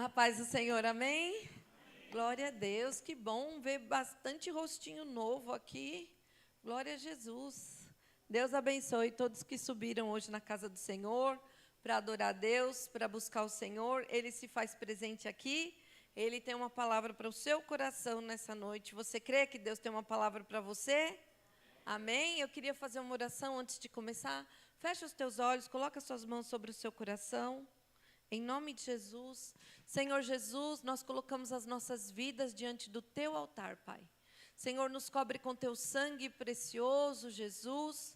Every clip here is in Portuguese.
A paz do Senhor, amém? Glória a Deus, que bom ver bastante rostinho novo aqui. Glória a Jesus. Deus abençoe todos que subiram hoje na casa do Senhor para adorar a Deus, para buscar o Senhor. Ele se faz presente aqui. Ele tem uma palavra para o seu coração nessa noite. Você crê que Deus tem uma palavra para você? Amém? Eu queria fazer uma oração antes de começar. Fecha os teus olhos, coloca as suas mãos sobre o seu coração. Em nome de Jesus, Senhor Jesus, nós colocamos as nossas vidas diante do Teu altar, Pai. Senhor, nos cobre com Teu sangue precioso, Jesus.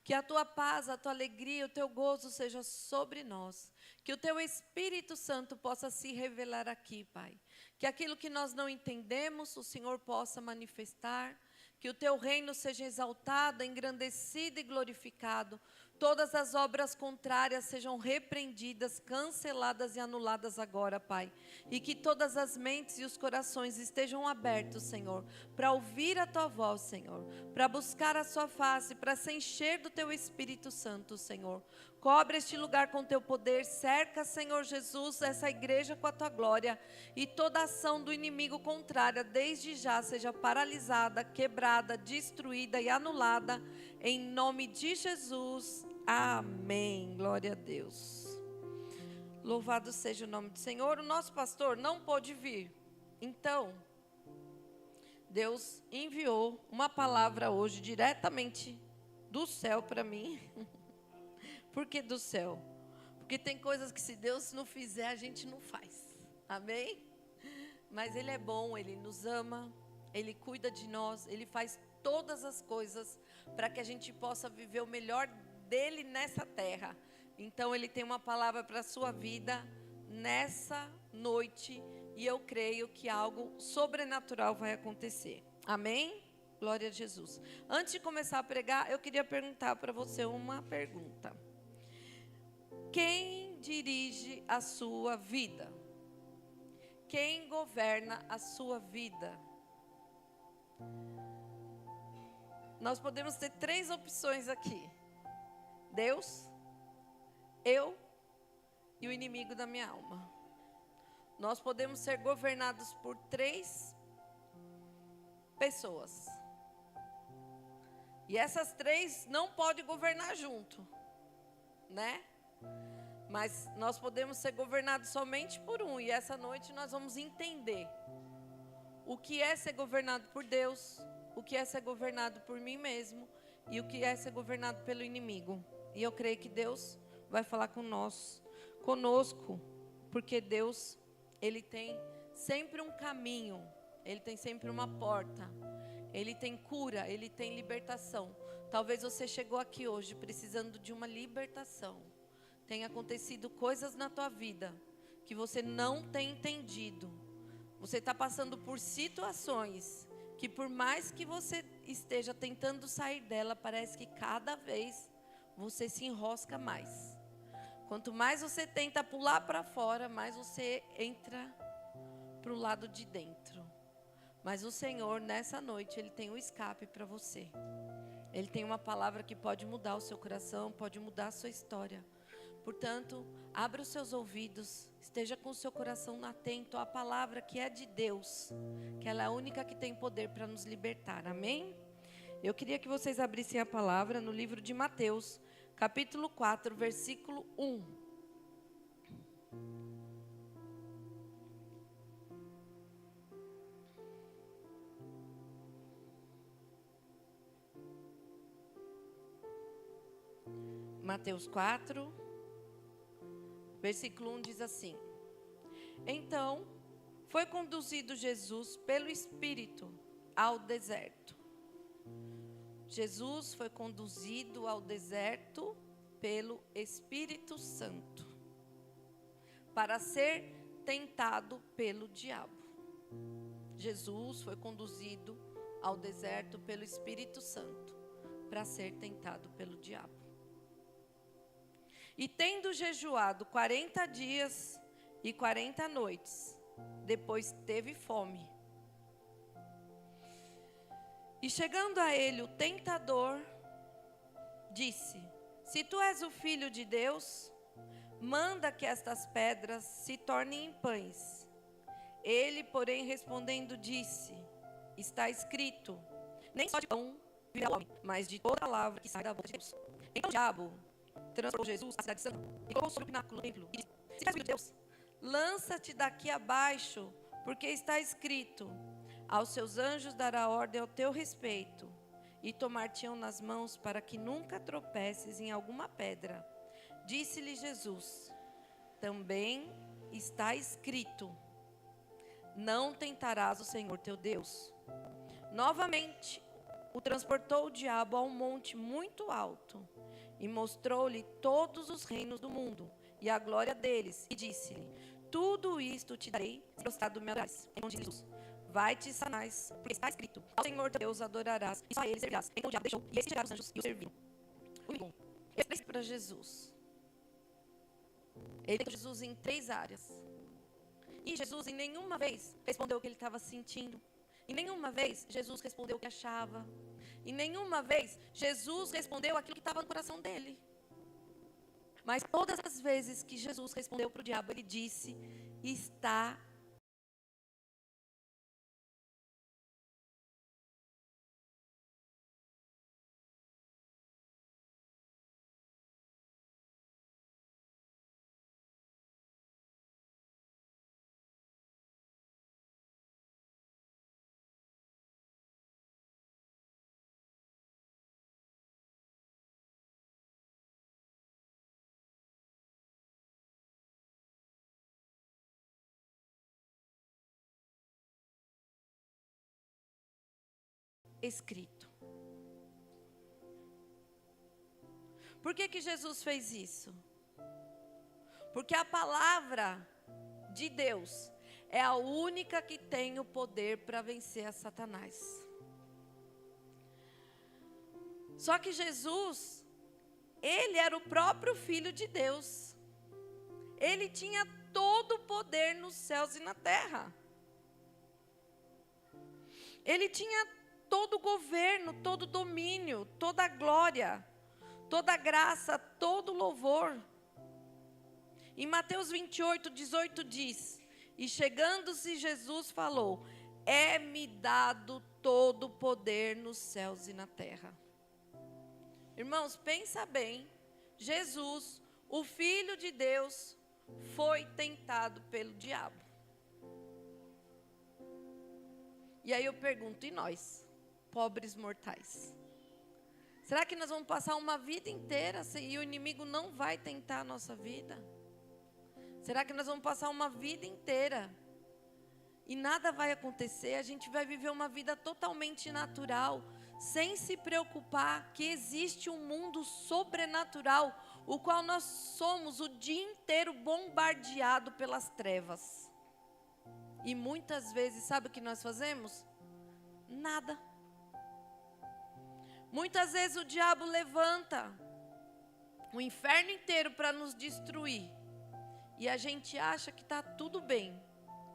Que a Tua paz, a Tua alegria, o Teu gozo seja sobre nós. Que o Teu Espírito Santo possa se revelar aqui, Pai. Que aquilo que nós não entendemos, o Senhor possa manifestar. Que o Teu reino seja exaltado, engrandecido e glorificado. Todas as obras contrárias sejam repreendidas, canceladas e anuladas agora, Pai. E que todas as mentes e os corações estejam abertos, Senhor, para ouvir a Tua voz, Senhor, para buscar a Sua face, para se encher do Teu Espírito Santo, Senhor. Cobre este lugar com Teu poder, cerca, Senhor Jesus, essa igreja com a Tua glória. E toda ação do inimigo contrária, desde já, seja paralisada, quebrada, destruída e anulada, em nome de Jesus. Amém. Glória a Deus. Louvado seja o nome do Senhor. O nosso pastor não pôde vir. Então, Deus enviou uma palavra hoje diretamente do céu para mim. Por que do céu? Porque tem coisas que se Deus não fizer, a gente não faz. Amém? Mas Ele é bom, Ele nos ama, Ele cuida de nós, Ele faz todas as coisas para que a gente possa viver o melhor dele nessa terra. Então Ele tem uma palavra para a sua vida nessa noite e eu creio que algo sobrenatural vai acontecer. Amém? Glória a Jesus. Antes de começar a pregar, eu queria perguntar para você uma pergunta. Quem dirige a sua vida? Quem governa a sua vida? Nós podemos ter 3 opções aqui: Deus, eu e o inimigo da minha alma. Nós podemos ser governados por 3 pessoas. E essas 3 não podem governar junto, né? Mas nós podemos ser governados somente por um. E essa noite nós vamos entender o que é ser governado por Deus, o que é ser governado por mim mesmo e o que é ser governado pelo inimigo. E eu creio que Deus vai falar conosco, porque Deus, Ele tem sempre um caminho, Ele tem sempre uma porta, Ele tem cura, Ele tem libertação. Talvez você chegou aqui hoje precisando de uma libertação. Tem acontecido coisas na tua vida que você não tem entendido. Você está passando por situações que por mais que você esteja tentando sair dela, parece que cada vez você se enrosca mais. Quanto mais você tenta pular para fora, mais você entra para o lado de dentro. Mas o Senhor, nessa noite, Ele tem um escape para você. Ele tem uma palavra que pode mudar o seu coração, pode mudar a sua história. Portanto, abra os seus ouvidos, esteja com o seu coração atento à palavra que é de Deus, que ela é a única que tem poder para nos libertar, amém? Eu queria que vocês abrissem a palavra no livro de Mateus, capítulo 4, versículo 1. Mateus 4, versículo 1 diz assim: Então, foi conduzido Jesus pelo Espírito ao deserto. Jesus foi conduzido ao deserto pelo Espírito Santo para ser tentado pelo diabo. Jesus foi conduzido ao deserto pelo Espírito Santo para ser tentado pelo diabo. E tendo jejuado 40 dias e 40 noites, depois teve fome. E chegando a ele o tentador, disse: Se tu és o Filho de Deus, manda que estas pedras se tornem em pães. Ele, porém, respondendo, disse: está escrito, nem só de pão viverá o homem, mas de toda palavra que sai da boca de Deus. Então o diabo transportou Jesus à cidade santa e colocou sobre o pináculo do templo e disse: se és filho de Deus, lança-te daqui abaixo, porque está escrito: aos seus anjos dará ordem ao teu respeito, e tomar-te-ão nas mãos para que nunca tropeces em alguma pedra. Disse-lhe Jesus: também está escrito: não tentarás o Senhor teu Deus. Novamente, o transportou o diabo a um monte muito alto, e mostrou-lhe todos os reinos do mundo, e a glória deles, e disse-lhe: tudo isto te darei, se prostrar do meu adorares. Então disse Jesus: vai-te, Satanás, porque está escrito: ao Senhor teu Deus adorarás, e só a ele servirás. Então o diabo deixou, e eis que chegaram os anjos, e o serviram. Ele disse para Jesus. Ele tentou Jesus em 3 áreas. E Jesus em nenhuma vez respondeu o que ele estava sentindo. Em nenhuma vez Jesus respondeu o que achava. Em nenhuma vez Jesus respondeu aquilo que estava no coração dele. Mas todas as vezes que Jesus respondeu para o diabo, ele disse: está escrito. Por que Jesus fez isso? Porque a palavra de Deus é a única que tem o poder para vencer a Satanás. Só que Jesus, ele era o próprio Filho de Deus. Ele tinha todo o poder nos céus e na terra. Ele tinha todo o governo, todo o domínio, toda a glória, toda a graça, todo o louvor. Em Mateus 28, 18 diz: e chegando-se Jesus falou: é-me dado todo o poder nos céus e na terra. Irmãos, pensa bem, Jesus, o Filho de Deus, foi tentado pelo diabo. E aí eu pergunto, e nós, pobres mortais? Será que nós vamos passar uma vida inteira e o inimigo não vai tentar a nossa vida? Será que nós vamos passar uma vida inteira e nada vai acontecer? A gente vai viver uma vida totalmente natural, sem se preocupar que existe um mundo sobrenatural, o qual nós somos o dia inteiro bombardeado pelas trevas. E muitas vezes, sabe o que nós fazemos? Nada. Muitas vezes o diabo levanta o inferno inteiro para nos destruir. E a gente acha que está tudo bem.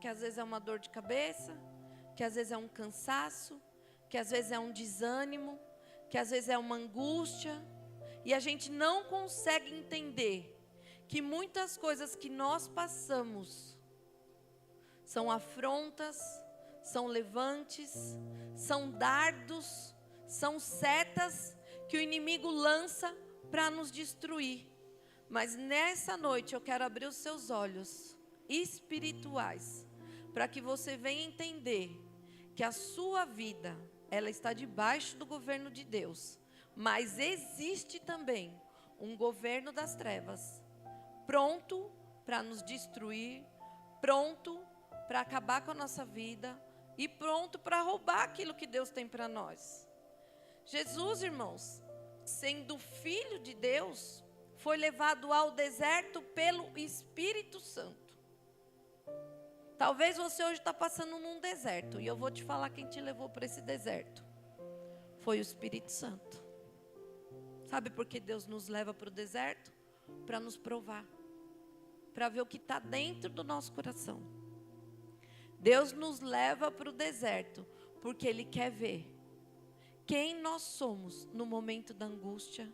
Que às vezes é uma dor de cabeça, que às vezes é um cansaço, que às vezes é um desânimo, que às vezes é uma angústia. E a gente não consegue entender que muitas coisas que nós passamos são afrontas, são levantes, são dardos, são setas que o inimigo lança para nos destruir. Mas nessa noite eu quero abrir os seus olhos espirituais para que você venha entender que a sua vida, ela está debaixo do governo de Deus. Mas existe também um governo das trevas, pronto para nos destruir, pronto para acabar com a nossa vida e pronto para roubar aquilo que Deus tem para nós. Jesus, irmãos, sendo filho de Deus, foi levado ao deserto pelo Espírito Santo. Talvez você hoje está passando num deserto, e eu vou te falar quem te levou para esse deserto. Foi o Espírito Santo. Sabe por que Deus nos leva para o deserto? Para nos provar, para ver o que está dentro do nosso coração. Deus nos leva para o deserto, porque Ele quer ver quem nós somos no momento da angústia,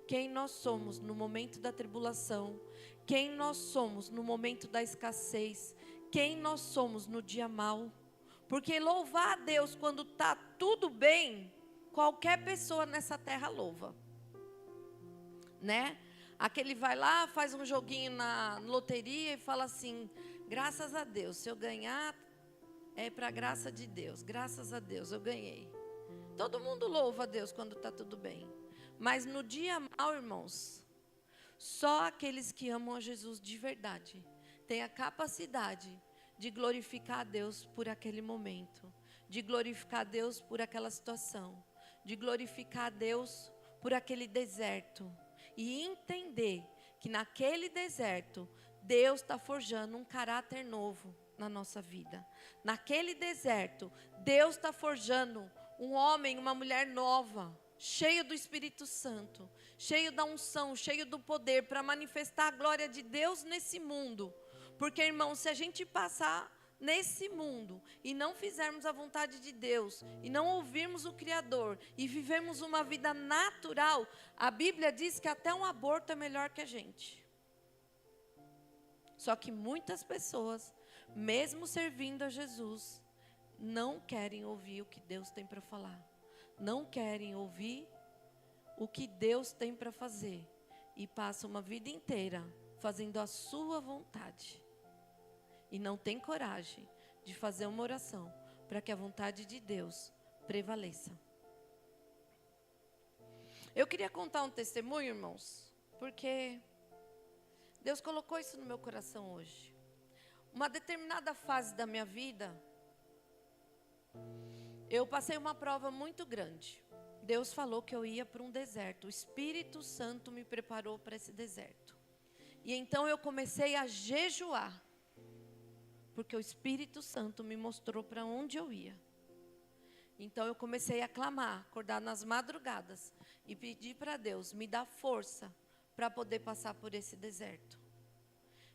quem nós somos no momento da tribulação, quem nós somos no momento da escassez, quem nós somos no dia mau. Porque louvar a Deus quando está tudo bem, qualquer pessoa nessa terra louva, né? Aquele vai lá, faz um joguinho na loteria e fala assim: graças a Deus, se eu ganhar, é para a graça de Deus, graças a Deus, eu ganhei. Todo mundo louva a Deus quando está tudo bem. Mas no dia mau, irmãos, só aqueles que amam a Jesus de verdade têm a capacidade de glorificar a Deus por aquele momento, de glorificar a Deus por aquela situação, de glorificar a Deus por aquele deserto. E entender que naquele deserto, Deus está forjando um caráter novo na nossa vida. Naquele deserto, Deus está forjando um homem, uma mulher nova, cheio do Espírito Santo, cheio da unção, cheio do poder para manifestar a glória de Deus nesse mundo. Porque, irmão, se a gente passar nesse mundo e não fizermos a vontade de Deus, e não ouvirmos o Criador, e vivermos uma vida natural, a Bíblia diz que até um aborto é melhor que a gente. Só que muitas pessoas, mesmo servindo a Jesus, não querem ouvir o que Deus tem para falar. Não querem ouvir o que Deus tem para fazer. E passam uma vida inteira fazendo a sua vontade. E não tem coragem de fazer uma oração para que a vontade de Deus prevaleça. Eu queria contar um testemunho, irmãos, porque Deus colocou isso no meu coração hoje. Uma determinada fase da minha vida, eu passei uma prova muito grande. Deus falou que eu ia para um deserto. O Espírito Santo me preparou para esse deserto. E então eu comecei a jejuar. Porque o Espírito Santo me mostrou para onde eu ia. Então eu comecei a clamar, acordar nas madrugadas e pedir para Deus me dar força para poder passar por esse deserto.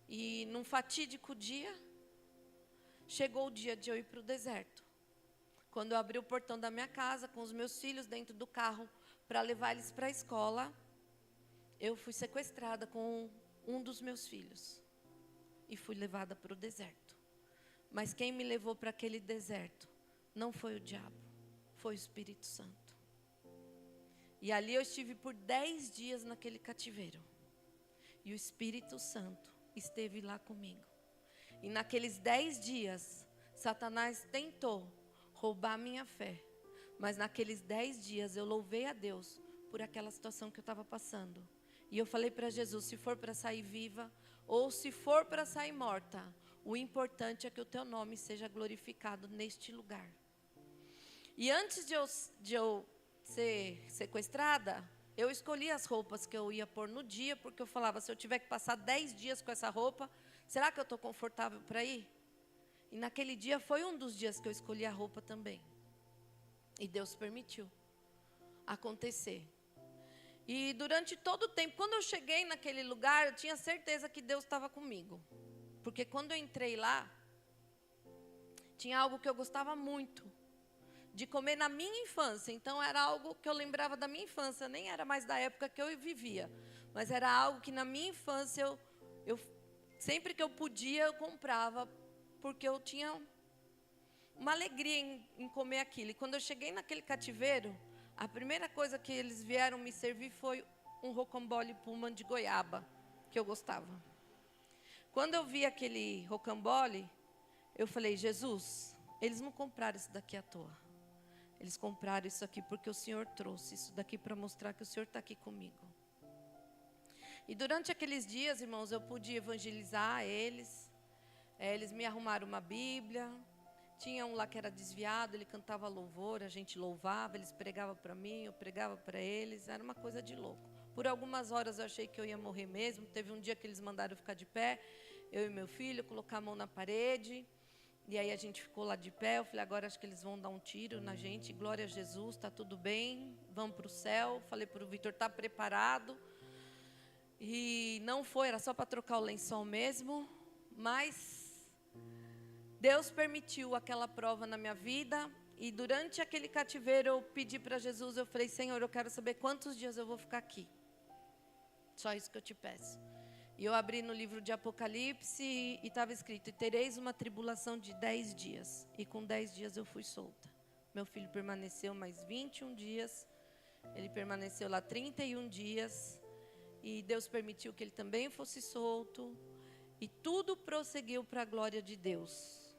E num fatídico dia, chegou o dia de eu ir para o deserto. Quando eu abri o portão da minha casa com os meus filhos dentro do carro para levar eles para a escola, eu fui sequestrada com um dos meus filhos e fui levada para o deserto. Mas quem me levou para aquele deserto não foi o diabo, foi o Espírito Santo. E ali eu estive por 10 dias naquele cativeiro. E o Espírito Santo esteve lá comigo. E naqueles 10 dias, Satanás tentou roubar minha fé. Mas naqueles 10 dias eu louvei a Deus por aquela situação que eu estava passando. E eu falei para Jesus, se for para sair viva ou se for para sair morta, o importante é que o teu nome seja glorificado neste lugar. E antes de eu ser sequestrada, eu escolhi as roupas que eu ia pôr no dia, porque eu falava, se eu tiver que passar 10 dias com essa roupa, será que eu estou confortável para ir? E naquele dia foi um dos dias que eu escolhi a roupa também. E Deus permitiu acontecer. E durante todo o tempo, quando eu cheguei naquele lugar, eu tinha certeza que Deus estava comigo. Porque quando eu entrei lá, tinha algo que eu gostava muito de comer na minha infância. Então era algo que eu lembrava da minha infância, nem era mais da época que eu vivia. Mas era algo que na minha infância, eu sempre que eu podia, eu comprava, porque eu tinha uma alegria em comer aquilo. E quando eu cheguei naquele cativeiro, a primeira coisa que eles vieram me servir foi um rocambole Pullman de goiaba, que eu gostava. Quando eu vi aquele rocambole, eu falei, Jesus, eles não compraram isso daqui à toa. Eles compraram isso aqui porque o Senhor trouxe isso daqui para mostrar que o Senhor está aqui comigo. E durante aqueles dias, irmãos, eu pude evangelizar eles. Eles me arrumaram uma Bíblia. Tinha um lá que era desviado, ele cantava louvor, a gente louvava, eles pregavam para mim, eu pregava para eles. Era uma coisa de louco. Por algumas horas eu achei que eu ia morrer mesmo. Teve um dia que eles mandaram eu ficar de pé, eu e meu filho, colocar a mão na parede. E aí a gente ficou lá de pé. Eu falei, agora acho que eles vão dar um tiro na gente. Glória a Jesus, está tudo bem, vamos para o céu. Falei para o Vitor, está preparado? E não foi, era só para trocar o lençol mesmo. Mas Deus permitiu aquela prova na minha vida. E durante aquele cativeiro eu pedi para Jesus, eu falei, Senhor, eu quero saber quantos dias eu vou ficar aqui. Só isso que eu te peço. E eu abri no livro de Apocalipse e estava escrito: e tereis uma tribulação de 10 dias. E com 10 dias eu fui solta. Meu filho permaneceu mais 21 dias. Ele permaneceu lá 31 dias. E Deus permitiu que ele também fosse solto. E tudo prosseguiu para a glória de Deus.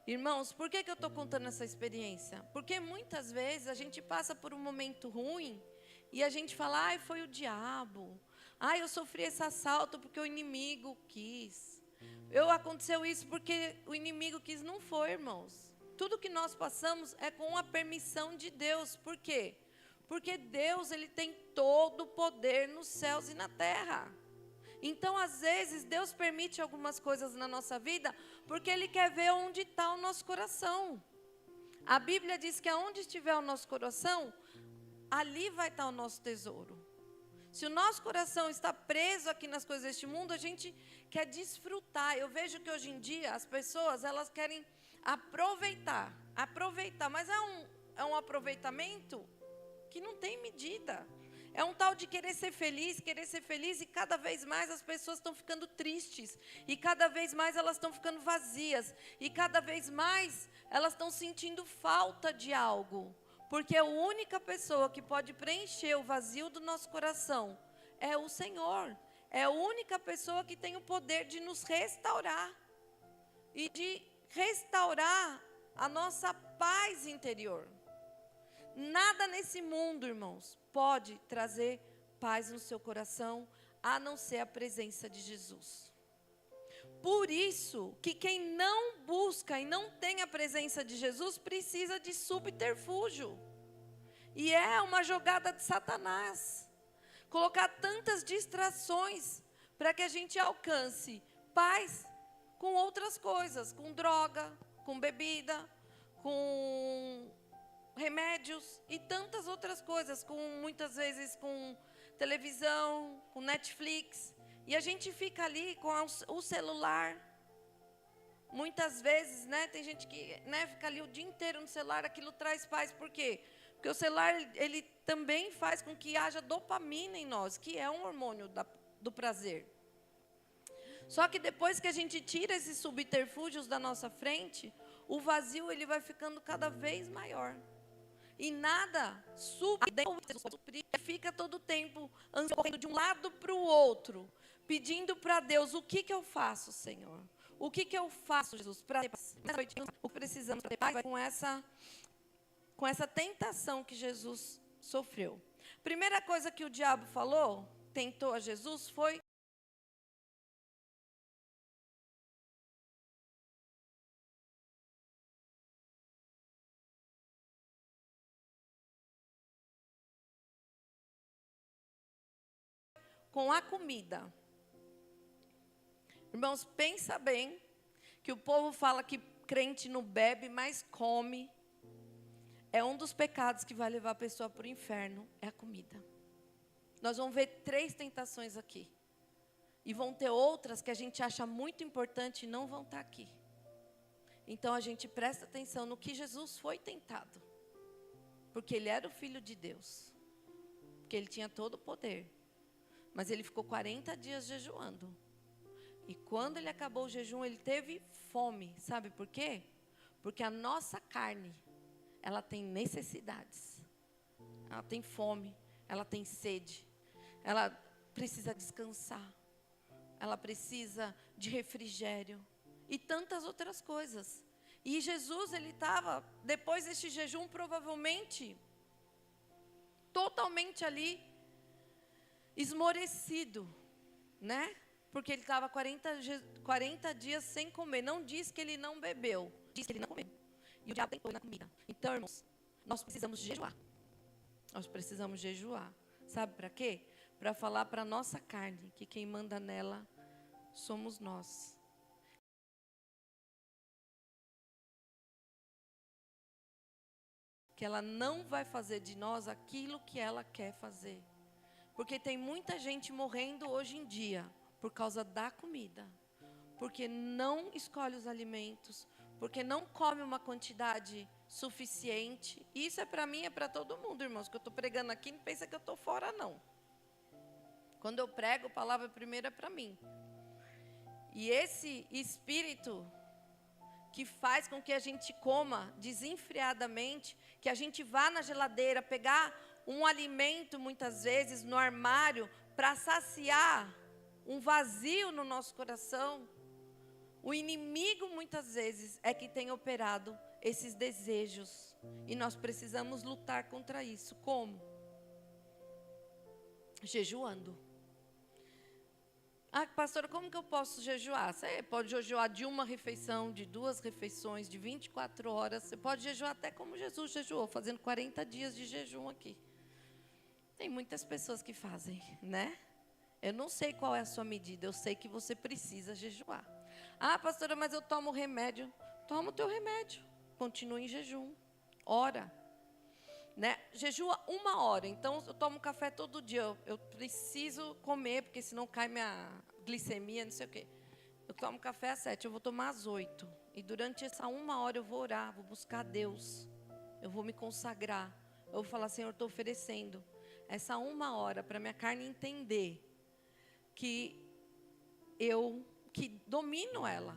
Irmãos, por que eu estou contando essa experiência? Porque muitas vezes a gente passa por um momento ruim e a gente fala: ai, foi o diabo. Ai, eu sofri esse assalto porque o inimigo quis. Aconteceu isso porque o inimigo quis. Não foi, irmãos. Tudo que nós passamos é com a permissão de Deus. Por quê? Porque Deus, Ele tem todo o poder nos céus e na terra. Então, às vezes, Deus permite algumas coisas na nossa vida porque Ele quer ver onde está o nosso coração. A Bíblia diz que aonde estiver o nosso coração, ali vai estar o nosso tesouro. Se o nosso coração está preso aqui nas coisas deste mundo, a gente quer desfrutar. Eu vejo que hoje em dia as pessoas, elas querem aproveitar, mas é um aproveitamento que não tem medida. É um tal de querer ser feliz, e cada vez mais as pessoas estão ficando tristes, e cada vez mais elas estão ficando vazias, e cada vez mais elas estão sentindo falta de algo, porque a única pessoa que pode preencher o vazio do nosso coração é o Senhor. É a única pessoa que tem o poder de nos restaurar, e de restaurar a nossa paz interior. Nada nesse mundo, irmãos, pode trazer paz no seu coração, a não ser a presença de Jesus. Por isso, que quem não busca e não tem a presença de Jesus, precisa de subterfúgio. E é uma jogada de Satanás. Colocar tantas distrações, para que a gente alcance paz com outras coisas, com droga, com bebida, com remédios e tantas outras coisas, muitas vezes com televisão, com Netflix, e a gente fica ali com o celular. Muitas vezes, tem gente que, fica ali o dia inteiro no celular. Aquilo traz paz, por quê? Porque o celular, ele também faz com que haja dopamina em nós, que é um hormônio do prazer. Só que depois que a gente tira esses subterfúgios da nossa frente, o vazio, ele vai ficando cada vez maior. E nada suprir, fica todo o tempo correndo de um lado para o outro, pedindo para Deus: o que eu faço, Senhor? O que eu faço, Jesus, para ter paz? O que precisamos para ter paz com essa tentação que Jesus sofreu. Primeira coisa que o diabo tentou a Jesus, foi com a comida. Irmãos, pensa bem, que o povo fala que crente não bebe, mas come. É um dos pecados que vai levar a pessoa para o inferno, é a comida. Nós vamos ver 3 tentações aqui. E vão ter outras que a gente acha muito importante e não vão estar aqui. Então a gente presta atenção no que Jesus foi tentado. Porque Ele era o Filho de Deus. Porque Ele tinha todo o poder. Mas Ele ficou 40 dias jejuando. E quando Ele acabou o jejum, Ele teve fome. Sabe por quê? Porque a nossa carne, ela tem necessidades. Ela tem fome, ela tem sede. Ela precisa descansar. Ela precisa de refrigério. E tantas outras coisas. E Jesus, Ele estava, depois deste jejum, provavelmente, totalmente ali, esmorecido, Porque ele estava 40 dias sem comer. Não diz que ele não bebeu, diz que ele não comeu. E o diabo tentou na comida. Então, irmãos, nós precisamos jejuar. Nós precisamos jejuar. Sabe para quê? Para falar para a nossa carne que quem manda nela somos nós. Que ela não vai fazer de nós aquilo que ela quer fazer. Porque tem muita gente morrendo hoje em dia por causa da comida. Porque não escolhe os alimentos, porque não come uma quantidade suficiente. Isso é para mim, é para todo mundo, irmãos, que eu estou pregando aqui, não pensa que eu estou fora, não. Quando eu prego, a palavra primeiro é para mim. E esse espírito que faz com que a gente coma desenfreadamente, que a gente vá na geladeira pegar um alimento, muitas vezes, no armário, para saciar um vazio no nosso coração. O inimigo, muitas vezes, é que tem operado esses desejos. E nós precisamos lutar contra isso. Como? Jejuando. Ah, pastora, como que eu posso jejuar? Você pode jejuar de uma refeição, de 2 refeições, de 24 horas. Você pode jejuar até como Jesus jejuou, fazendo 40 dias de jejum aqui. Tem muitas pessoas que fazem, né? Eu não sei qual é a sua medida, eu sei que você precisa jejuar. Ah, pastora, mas eu tomo remédio. Toma o teu remédio, continue em jejum, ora. Né? Jejua 1 hora, então eu tomo café todo dia, eu preciso comer, porque senão cai minha glicemia, não sei o quê. Eu tomo café às 7, eu vou tomar às 8. E durante essa 1 hora eu vou orar, vou buscar Deus. Eu vou me consagrar. Eu vou falar, Senhor, estou oferecendo essa 1 hora para minha carne entender que domino ela.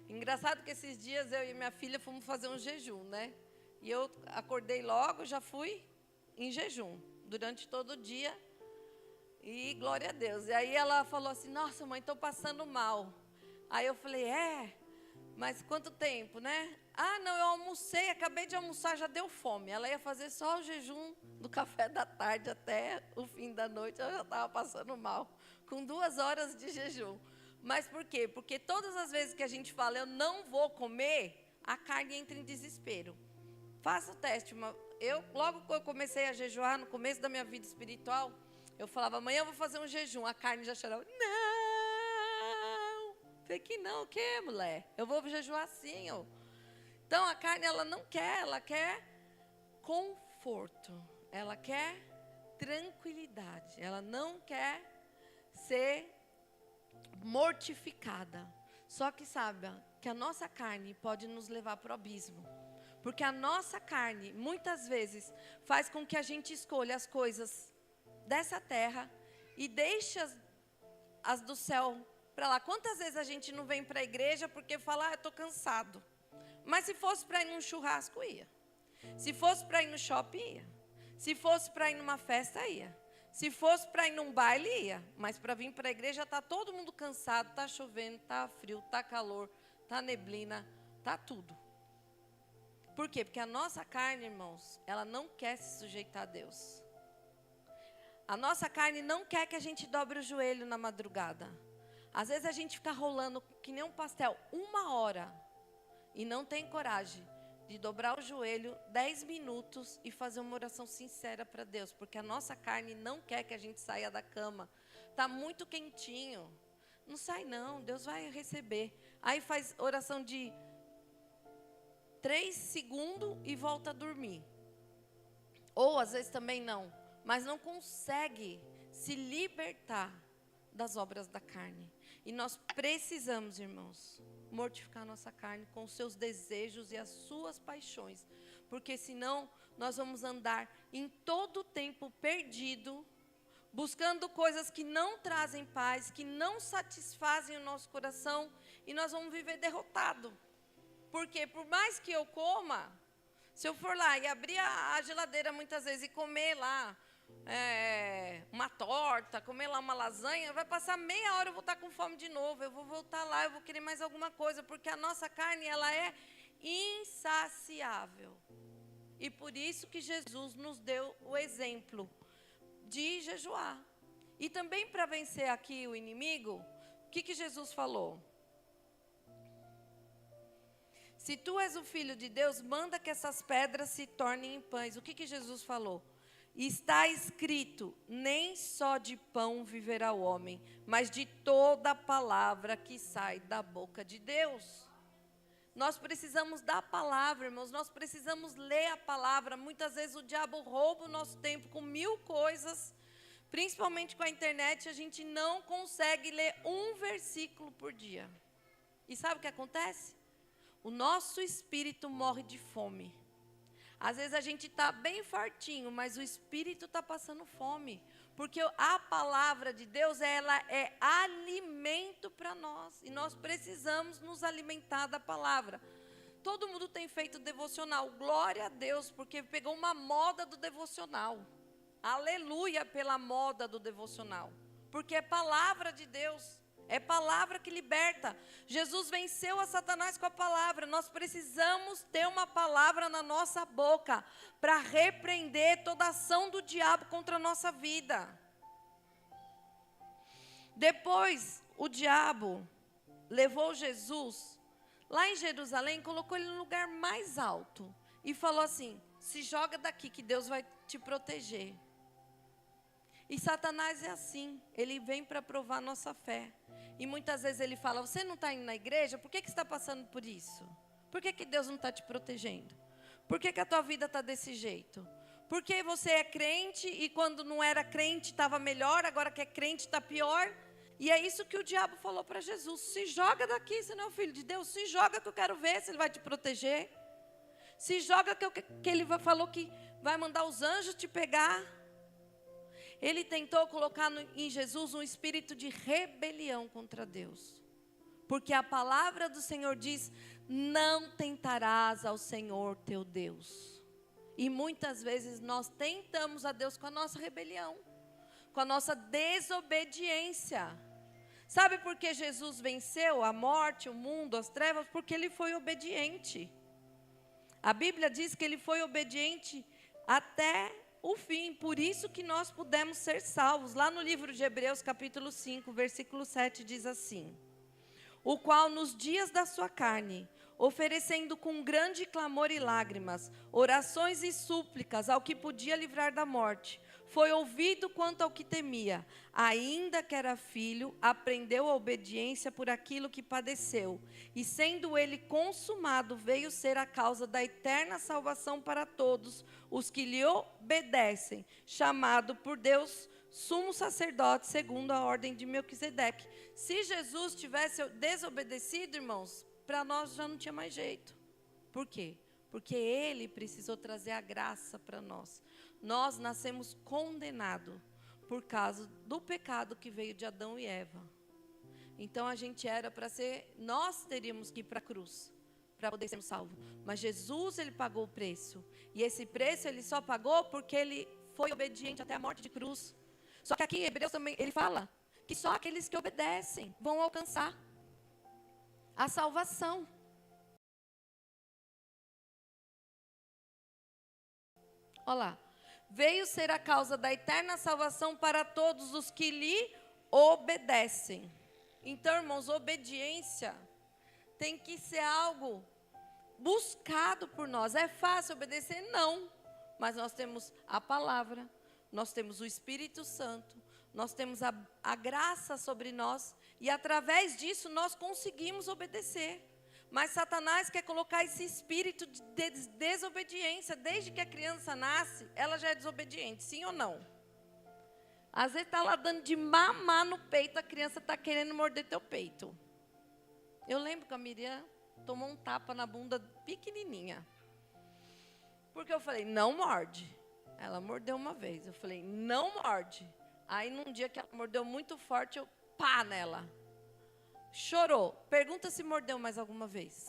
Engraçado que esses dias eu e minha filha fomos fazer um jejum, né? E eu acordei logo, já fui em jejum, durante todo o dia. E glória a Deus. E aí ela falou assim, nossa mãe, estou passando mal. Aí eu falei, mas quanto tempo, né? Ah, não, eu almocei, acabei de almoçar, já deu fome. Ela ia fazer só o jejum do café da tarde até o fim da noite, ela já estava passando mal, com 2 horas de jejum. Mas por quê? Porque todas as vezes que a gente fala, eu não vou comer, a carne entra em desespero. Faça o teste. Logo que eu comecei a jejuar, no começo da minha vida espiritual, eu falava, amanhã eu vou fazer um jejum. A carne já chorava, não. Falei, que não, o quê, mulher? Eu vou jejuar sim, ó. Então, a carne, ela não quer, ela quer conforto. Ela quer tranquilidade. Ela não quer ser mortificada. Só que saiba que a nossa carne pode nos levar para o abismo. Porque a nossa carne, muitas vezes, faz com que a gente escolha as coisas dessa terra e deixe as do céu para lá. Quantas vezes a gente não vem para a igreja porque fala, eu estou cansado. Mas se fosse para ir num churrasco, ia. Se fosse para ir no shopping, ia. Se fosse para ir numa festa, ia. Se fosse para ir num baile, ia. Mas para vir para a igreja, está todo mundo cansado, está chovendo, está frio, está calor, está neblina, está tudo. Por quê? Porque a nossa carne, irmãos, ela não quer se sujeitar a Deus. A nossa carne não quer que a gente dobre o joelho na madrugada. Às vezes a gente fica rolando que nem um pastel 1 hora e não tem coragem de dobrar o joelho 10 minutos e fazer uma oração sincera para Deus. Porque a nossa carne não quer que a gente saia da cama. Está muito quentinho. Não sai não, Deus vai receber. Aí faz oração de 3 segundos e volta a dormir. Ou às vezes também não, mas não consegue se libertar das obras da carne. E nós precisamos, irmãos, mortificar a nossa carne com os seus desejos e as suas paixões. Porque senão nós vamos andar em todo o tempo perdido, buscando coisas que não trazem paz, que não satisfazem o nosso coração, e nós vamos viver derrotado. Porque por mais que eu coma, se eu for lá e abrir a geladeira muitas vezes e comer lá uma torta, comer lá uma lasanha, vai passar meia hora, eu vou estar com fome de novo, eu vou voltar lá, eu vou querer mais alguma coisa, porque a nossa carne, ela é insaciável. E por isso que Jesus nos deu o exemplo de jejuar. E também para vencer aqui o inimigo, o que Jesus falou? Se tu és o filho de Deus, manda que essas pedras se tornem em pães. O que Jesus falou? Está escrito, nem só de pão viverá o homem, mas de toda palavra que sai da boca de Deus. Nós precisamos da palavra, irmãos, nós precisamos ler a palavra. Muitas vezes o diabo rouba o nosso tempo com 1000 coisas, principalmente com a internet, a gente não consegue ler um versículo por dia. E sabe o que acontece? O nosso espírito morre de fome. Às vezes a gente está bem fartinho, mas o espírito está passando fome. Porque a palavra de Deus, ela é alimento para nós. E nós precisamos nos alimentar da palavra. Todo mundo tem feito devocional. Glória a Deus, porque pegou uma moda do devocional. Aleluia pela moda do devocional. Porque é palavra de Deus. É palavra que liberta. Jesus venceu a Satanás com a palavra. Nós precisamos ter uma palavra na nossa boca para repreender toda a ação do diabo contra a nossa vida. Depois, o diabo levou Jesus lá em Jerusalém, colocou ele no lugar mais alto e falou assim: se joga daqui que Deus vai te proteger. E Satanás é assim, ele vem para provar a nossa fé. E muitas vezes ele fala: você não está indo na igreja? Por que você está passando por isso? Por que Deus não está te protegendo? Por que a tua vida está desse jeito? Porque você é crente e quando não era crente estava melhor, agora que é crente está pior. E é isso que o diabo falou para Jesus: se joga daqui, você não é o filho de Deus, se joga que eu quero ver se ele vai te proteger. Se joga que ele falou que vai mandar os anjos te pegar. Ele tentou colocar em Jesus um espírito de rebelião contra Deus. Porque a palavra do Senhor diz: não tentarás ao Senhor teu Deus. E muitas vezes nós tentamos a Deus com a nossa rebelião, com a nossa desobediência. Sabe por que Jesus venceu a morte, o mundo, as trevas? Porque ele foi obediente. A Bíblia diz que ele foi obediente até o fim, por isso que nós pudemos ser salvos. Lá no livro de Hebreus, capítulo 5, versículo 7, diz assim: o qual nos dias da sua carne, oferecendo com grande clamor e lágrimas, orações e súplicas ao que podia livrar da morte, foi ouvido quanto ao que temia, ainda que era filho, aprendeu a obediência por aquilo que padeceu, e sendo ele consumado, veio ser a causa da eterna salvação para todos os que lhe obedecem, chamado por Deus sumo sacerdote segundo a ordem de Melquisedeque. Se Jesus tivesse desobedecido, irmãos, para nós já não tinha mais jeito. Por quê? Porque ele precisou trazer a graça para nós. Nós nascemos condenados por causa do pecado que veio de Adão e Eva. Então a gente era para ser, nós teríamos que ir para a cruz para poder sermos salvos. Mas Jesus, ele pagou o preço. E esse preço ele só pagou porque ele foi obediente até a morte de cruz. Só que aqui em Hebreus também ele fala que só aqueles que obedecem vão alcançar a salvação. Olha lá. Veio ser a causa da eterna salvação para todos os que lhe obedecem. Então, irmãos, obediência tem que ser algo buscado por nós. É fácil obedecer? Não. Mas nós temos a palavra, nós temos o Espírito Santo, nós temos a graça sobre nós, e através disso nós conseguimos obedecer. Mas Satanás quer colocar esse espírito de desobediência. Desde que a criança nasce, ela já é desobediente, sim ou não? Às vezes está lá dando de mamar no peito, a criança está querendo morder teu peito. Eu lembro que a Miriam tomou um tapa na bunda pequenininha. Porque eu falei: não morde. Ela mordeu uma vez. Eu falei: não morde. Aí num dia que ela mordeu muito forte, eu pá nela. Chorou. Pergunta se mordeu mais alguma vez.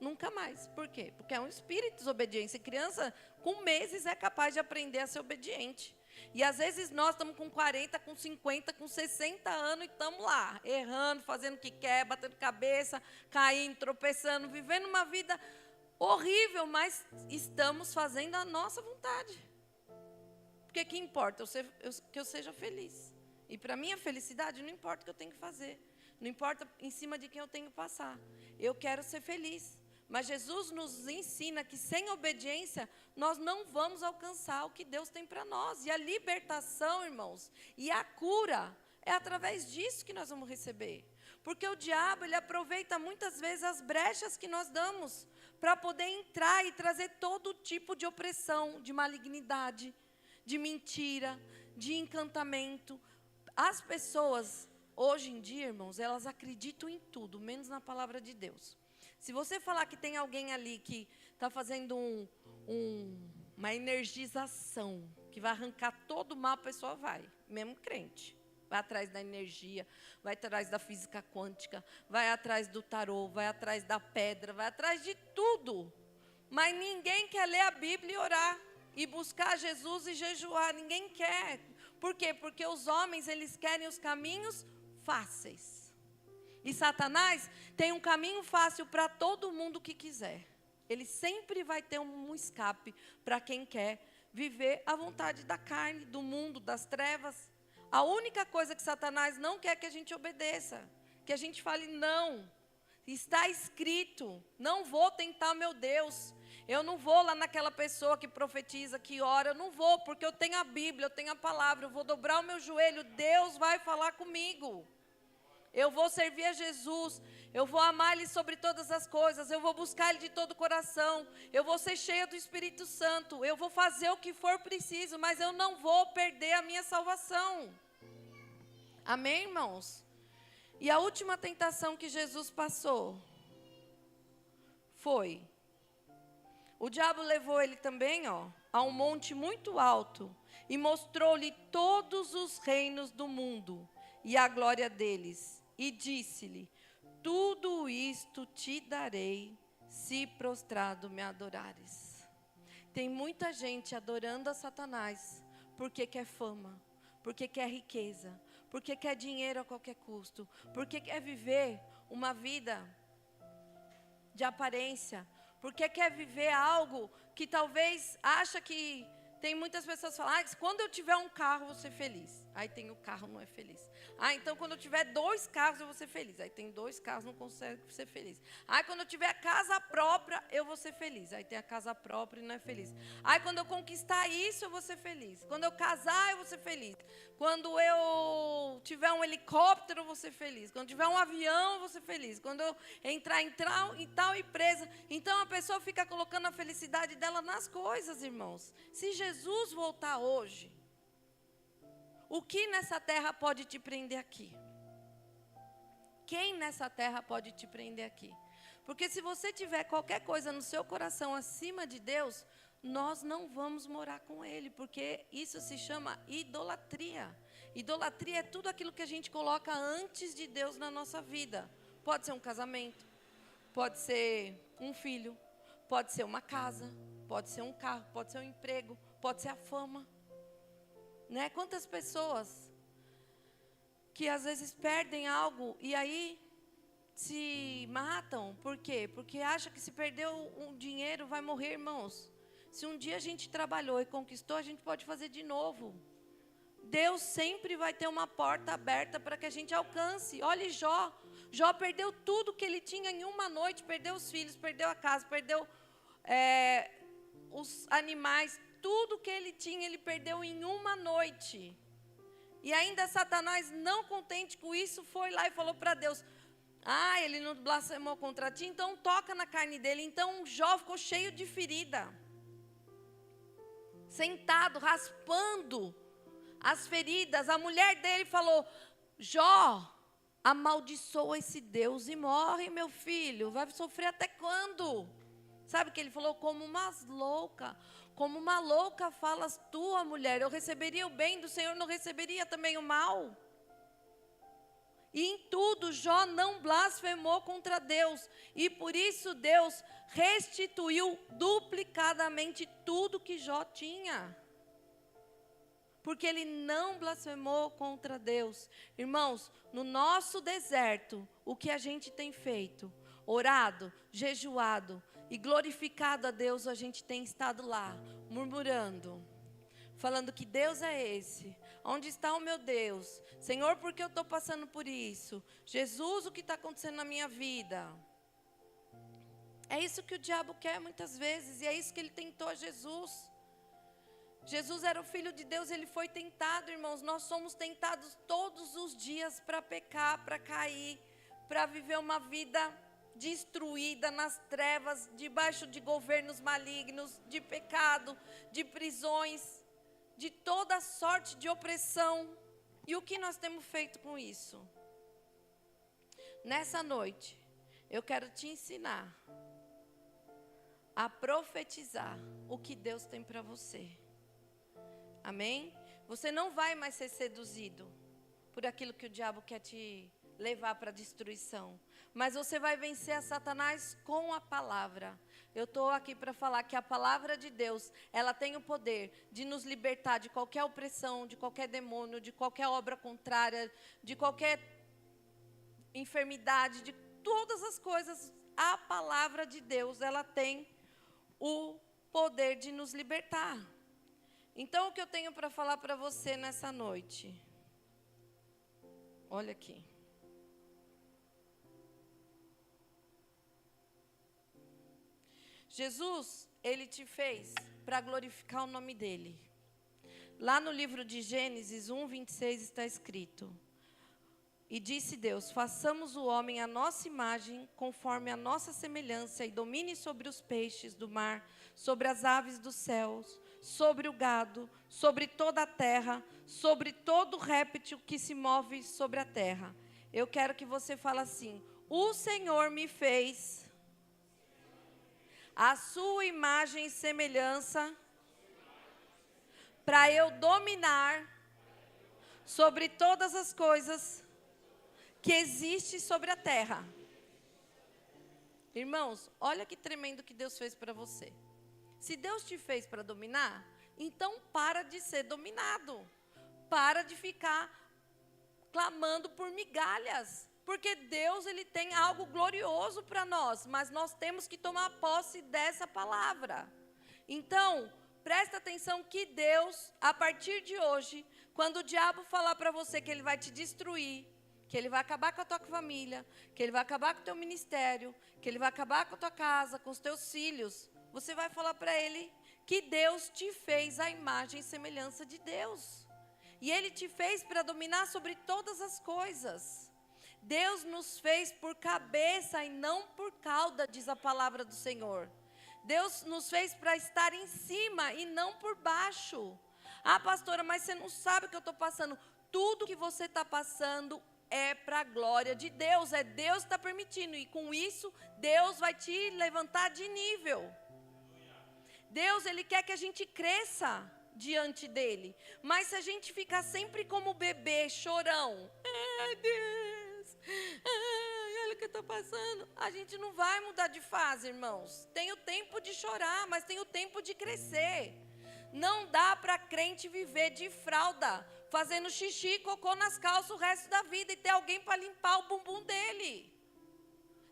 Nunca mais. Por quê? Porque é um espírito de desobediência. Criança com meses é capaz de aprender a ser obediente. E às vezes nós estamos com 40, com 50, com 60 anos e estamos lá, errando, fazendo o que quer, batendo cabeça, caindo, tropeçando, vivendo uma vida horrível, mas estamos fazendo a nossa vontade. Porque que importa? Que eu seja feliz. E para minha felicidade não importa o que eu tenho que fazer. Não importa em cima de quem eu tenho que passar. Eu quero ser feliz. Mas Jesus nos ensina que sem obediência, nós não vamos alcançar o que Deus tem para nós. E a libertação, irmãos, e a cura, é através disso que nós vamos receber. Porque o diabo, ele aproveita muitas vezes as brechas que nós damos para poder entrar e trazer todo tipo de opressão, de malignidade, de mentira, de encantamento. As pessoas, hoje em dia, irmãos, elas acreditam em tudo, menos na palavra de Deus. Se você falar que tem alguém ali que está fazendo uma energização, que vai arrancar todo mal, a pessoa vai, mesmo crente. Vai atrás da energia, vai atrás da física quântica, vai atrás do tarô, vai atrás da pedra, vai atrás de tudo. Mas ninguém quer ler a Bíblia e orar, e buscar Jesus e jejuar, ninguém quer. Por quê? Porque os homens, eles querem os caminhos fáceis. E Satanás tem um caminho fácil para todo mundo que quiser. Ele sempre vai ter um escape para quem quer viver a vontade da carne, do mundo, das trevas. A única coisa que Satanás não quer que a gente obedeça, que a gente fale não. Está escrito, não vou tentar meu Deus. Eu não vou lá naquela pessoa que profetiza, que ora, eu não vou, porque eu tenho a Bíblia, eu tenho a palavra, eu vou dobrar o meu joelho, Deus vai falar comigo. Eu vou servir a Jesus, eu vou amar Ele sobre todas as coisas, eu vou buscar Ele de todo o coração, eu vou ser cheia do Espírito Santo, eu vou fazer o que for preciso, mas eu não vou perder a minha salvação. Amém, irmãos? E a última tentação que Jesus passou foi: o diabo levou ele também, a um monte muito alto e mostrou-lhe todos os reinos do mundo e a glória deles. E disse-lhe: tudo isto te darei, se prostrado me adorares. Tem muita gente adorando a Satanás, porque quer fama, porque quer riqueza, porque quer dinheiro a qualquer custo, porque quer viver uma vida de aparência, porque quer viver algo que talvez acha que... Tem muitas pessoas que falam: quando eu tiver um carro, eu vou ser feliz. Aí tem o carro, não é feliz. Então quando eu tiver 2 carros, eu vou ser feliz. Aí tem 2 carros, não consegue ser feliz. Quando eu tiver casa própria, eu vou ser feliz. Aí tem a casa própria e não é feliz. Quando eu conquistar isso, eu vou ser feliz. Quando eu casar, eu vou ser feliz. Quando eu tiver um helicóptero, eu vou ser feliz. Quando tiver um avião, eu vou ser feliz. Quando eu entrar em tal empresa. Então a pessoa fica colocando a felicidade dela nas coisas, irmãos. Se Jesus voltar hoje, o que nessa terra pode te prender aqui? Quem nessa terra pode te prender aqui? Porque se você tiver qualquer coisa no seu coração acima de Deus, nós não vamos morar com Ele, porque isso se chama idolatria. Idolatria é tudo aquilo que a gente coloca antes de Deus na nossa vida. Pode ser um casamento, pode ser um filho, pode ser uma casa, pode ser um carro, pode ser um emprego, pode ser a fama. Né? Quantas pessoas que às vezes perdem algo e aí se matam. Por quê? Porque acham que se perder o dinheiro vai morrer, irmãos. Se um dia a gente trabalhou e conquistou, a gente pode fazer de novo. Deus sempre vai ter uma porta aberta para que a gente alcance. Olhe Jó. Jó perdeu tudo que ele tinha em uma noite. Perdeu os filhos, perdeu a casa, perdeu os animais. Tudo que ele tinha, ele perdeu em uma noite. E ainda Satanás, não contente com isso, foi lá e falou para Deus: ele não blasfemou contra ti, então toca na carne dele. Então Jó ficou cheio de ferida, sentado, raspando as feridas. A mulher dele falou: Jó, amaldiçoa esse Deus e morre, meu filho. Vai sofrer até quando? Sabe o que ele falou? Como uma louca falas tu, mulher. Eu receberia o bem do Senhor, não receberia também o mal? E em tudo Jó não blasfemou contra Deus. E por isso Deus restituiu duplicadamente tudo que Jó tinha. Porque ele não blasfemou contra Deus. Irmãos, no nosso deserto, o que a gente tem feito? Orado, jejuado e glorificado a Deus. A gente tem estado lá, murmurando, falando que Deus é esse. Onde está o meu Deus? Senhor, por que eu estou passando por isso? Jesus, o que está acontecendo na minha vida? É isso que o diabo quer muitas vezes. E é isso que ele tentou a Jesus. Jesus era o Filho de Deus, ele foi tentado, irmãos. Nós somos tentados todos os dias para pecar, para cair, para viver uma vida destruída nas trevas, debaixo de governos malignos, de pecado, de prisões, de toda sorte de opressão. E o que nós temos feito com isso? Nessa noite, eu quero te ensinar a profetizar o que Deus tem para você. Amém? Você não vai mais ser seduzido por aquilo que o diabo quer te levar para a destruição. Mas você vai vencer a Satanás com a palavra. Eu estou aqui para falar que a palavra de Deus, ela tem o poder de nos libertar de qualquer opressão, de qualquer demônio, de qualquer obra contrária, de qualquer enfermidade, de todas as coisas. A palavra de Deus, ela tem o poder de nos libertar. Então, o que eu tenho para falar para você nessa noite? Olha aqui. Jesus, ele te fez para glorificar o nome dele. Lá no livro de Gênesis 1:26 está escrito: e disse Deus, façamos o homem à nossa imagem, conforme a nossa semelhança, e domine sobre os peixes do mar, sobre as aves dos céus, sobre o gado, sobre toda a terra, sobre todo réptil que se move sobre a terra. Eu quero que você fale assim: o Senhor me fez a sua imagem e semelhança, para eu dominar sobre todas as coisas que existem sobre a terra. Irmãos, olha que tremendo que Deus fez para você. Se Deus te fez para dominar, então para de ser dominado. Para de ficar clamando por migalhas. Porque Deus, ele tem algo glorioso para nós, mas nós temos que tomar posse dessa palavra. Então, presta atenção que Deus, a partir de hoje, quando o diabo falar para você que ele vai te destruir, que ele vai acabar com a tua família, que ele vai acabar com o teu ministério, que ele vai acabar com a tua casa, com os teus filhos, você vai falar para ele que Deus te fez a imagem e semelhança de Deus. E ele te fez para dominar sobre todas as coisas. Deus nos fez por cabeça e não por cauda, diz a palavra do Senhor. Deus nos fez para estar em cima e não por baixo. Ah, pastora, mas você não sabe o que eu estou passando. Tudo que você está passando é para a glória de Deus. É Deus que está permitindo. E com isso, Deus vai te levantar de nível. Deus, ele quer que a gente cresça diante dele. Mas se a gente ficar sempre como bebê, chorão, ai Deus, ai, olha o que eu estou passando, a gente não vai mudar de fase, irmãos. Tem o tempo de chorar, mas tem o tempo de crescer. Não dá para crente viver de fralda, fazendo xixi e cocô nas calças o resto da vida e ter alguém para limpar o bumbum dele.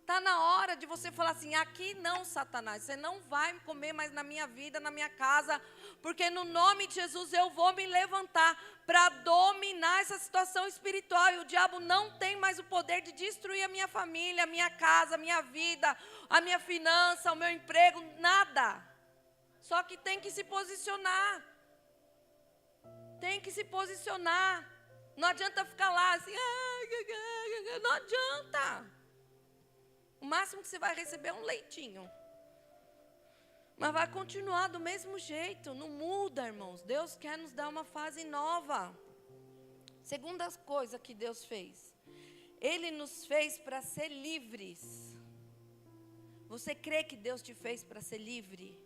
Está na hora de você falar assim: aqui não, Satanás, você não vai comer mais na minha vida, na minha casa, porque no nome de Jesus eu vou me levantar para dominar essa situação espiritual. E o diabo não tem mais o poder de destruir a minha família, a minha casa, a minha vida, a minha finança, o meu emprego, nada. Só que tem que se posicionar. Tem que se posicionar. Não adianta ficar lá assim, não adianta. O máximo que você vai receber é um leitinho. Mas vai continuar do mesmo jeito. Não muda, irmãos. Deus quer nos dar uma fase nova. Segunda coisa que Deus fez. Ele nos fez para ser livres. Você crê que Deus te fez para ser livre?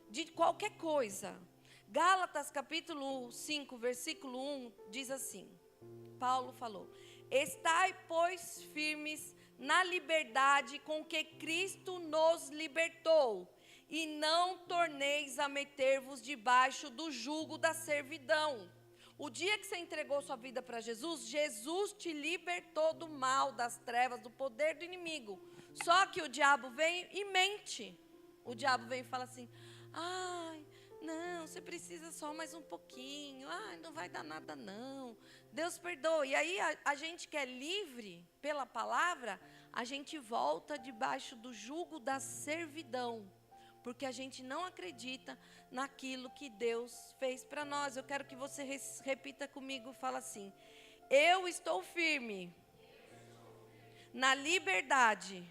De qualquer coisa. Gálatas capítulo 5, versículo 1, diz assim. Paulo falou: estai, pois, firmes na liberdade com que Cristo nos libertou, e não torneis a meter-vos debaixo do jugo da servidão. O dia que você entregou sua vida para Jesus, Jesus te libertou do mal, das trevas, do poder do inimigo. Só que o diabo vem e mente. O diabo vem e fala assim: ai, não, você precisa só mais um pouquinho. Ai, não vai dar nada não. Deus perdoa. E aí a gente que é livre pela palavra, a gente volta debaixo do jugo da servidão. Porque a gente não acredita naquilo que Deus fez para nós. Eu quero que você repita comigo, fala assim: eu estou firme na liberdade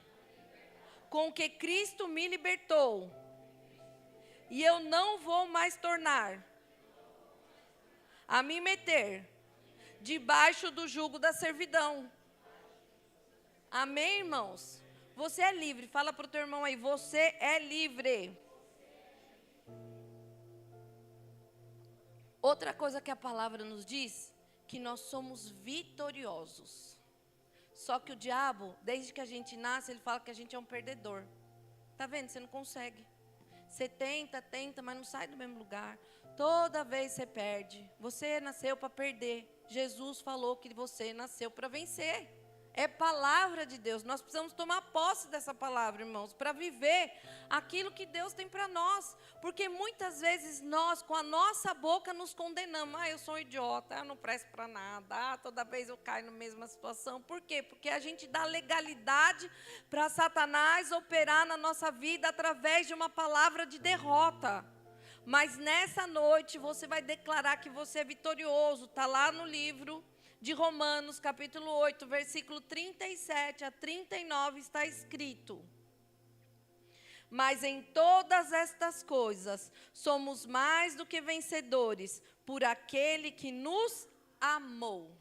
com que Cristo me libertou. E eu não vou mais tornar a me meter debaixo do jugo da servidão. Amém, irmãos? Você é livre. Fala para o teu irmão aí: você é livre. Outra coisa que a palavra nos diz, que nós somos vitoriosos. Só que o diabo, desde que a gente nasce, ele fala que a gente é um perdedor. Tá vendo? Você não consegue. Você tenta, mas não sai do mesmo lugar. Toda vez você perde. Você nasceu para perder. Jesus falou que você nasceu para vencer. É palavra de Deus. Nós precisamos tomar posse dessa palavra, irmãos, para viver aquilo que Deus tem para nós. Porque muitas vezes nós, com a nossa boca, nos condenamos. Eu sou um idiota, eu não presto para nada. Toda vez eu caio na mesma situação. Por quê? Porque a gente dá legalidade para Satanás operar na nossa vida através de uma palavra de derrota. Mas nessa noite você vai declarar que você é vitorioso. Está lá no livro de Romanos, capítulo 8, versículo 37 a 39, está escrito: mas em todas estas coisas somos mais do que vencedores por aquele que nos amou.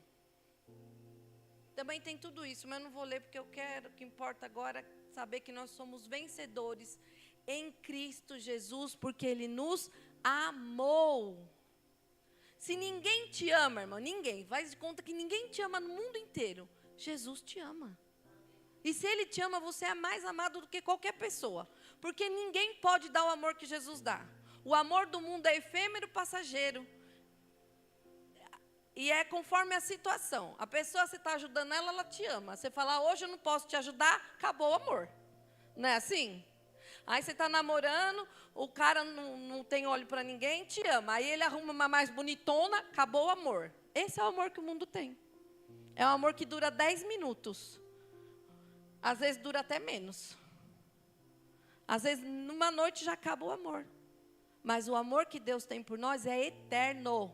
Também tem tudo isso, mas eu não vou ler porque eu quero, o que importa agora é saber que nós somos vencedores em Cristo Jesus, porque Ele nos amou. Se ninguém te ama, irmão, ninguém, faz de conta que ninguém te ama no mundo inteiro, Jesus te ama. E se Ele te ama, você é mais amado do que qualquer pessoa. Porque ninguém pode dar o amor que Jesus dá. O amor do mundo é efêmero, passageiro. E é conforme a situação. A pessoa, você está ajudando ela, ela te ama. Você fala, hoje eu não posso te ajudar, acabou o amor. Não é assim? Aí você está namorando, o cara não tem olho para ninguém, te ama. Aí ele arruma uma mais bonitona, acabou o amor. Esse é o amor que o mundo tem. É um amor que dura 10 minutos. Às vezes dura até menos. Às vezes, numa noite já acaba o amor. Mas o amor que Deus tem por nós é eterno.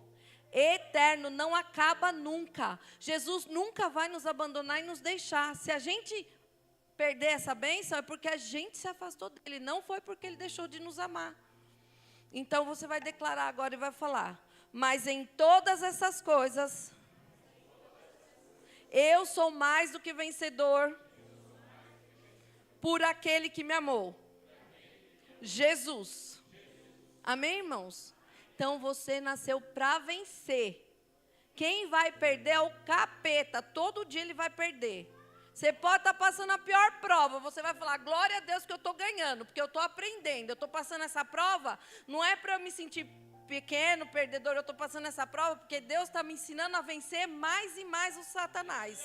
Eterno, não acaba nunca. Jesus nunca vai nos abandonar e nos deixar. Se a gente perder essa bênção, é porque a gente se afastou dele. Não foi porque ele deixou de nos amar. Então, você vai declarar agora e vai falar: mas em todas essas coisas, eu sou mais do que vencedor por aquele que me amou. Jesus. Amém, irmãos? Então você nasceu para vencer. Quem vai perder é o capeta. Todo dia ele vai perder. Você pode estar passando a pior prova. Você vai falar, glória a Deus que eu estou ganhando, porque eu estou aprendendo. Eu estou passando essa prova, não é para eu me sentir pequeno, perdedor. Eu estou passando essa prova porque Deus está me ensinando a vencer mais e mais o Satanás.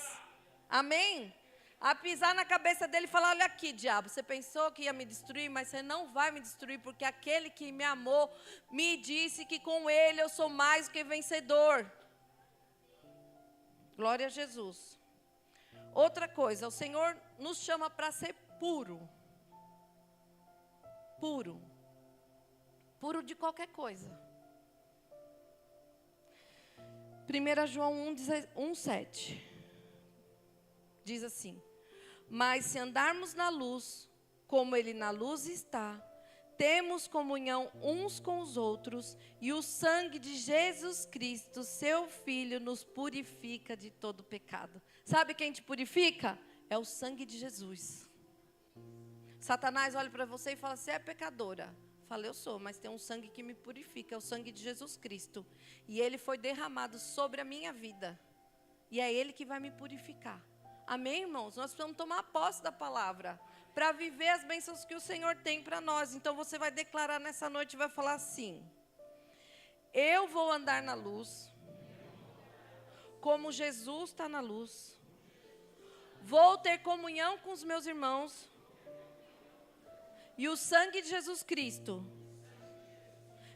Amém? A pisar na cabeça dele e falar, olha aqui, diabo, você pensou que ia me destruir, mas você não vai me destruir, porque aquele que me amou me disse que com ele eu sou mais do que vencedor. Glória a Jesus. Outra coisa, o Senhor nos chama para ser puro. Puro. Puro de qualquer coisa. 1 João 1,7 diz assim: mas se andarmos na luz, como Ele na luz está, temos comunhão uns com os outros, e o sangue de Jesus Cristo, seu Filho, nos purifica de todo pecado. Sabe quem te purifica? É o sangue de Jesus. Satanás olha para você e fala, você é pecadora. Fala, eu sou, mas tem um sangue que me purifica, é o sangue de Jesus Cristo. E ele foi derramado sobre a minha vida. E é ele que vai me purificar. Amém, irmãos? Nós precisamos tomar posse da palavra para viver as bênçãos que o Senhor tem para nós. Então você vai declarar nessa noite e vai falar assim: eu vou andar na luz, como Jesus está na luz. Vou ter comunhão com os meus irmãos. E o sangue de Jesus Cristo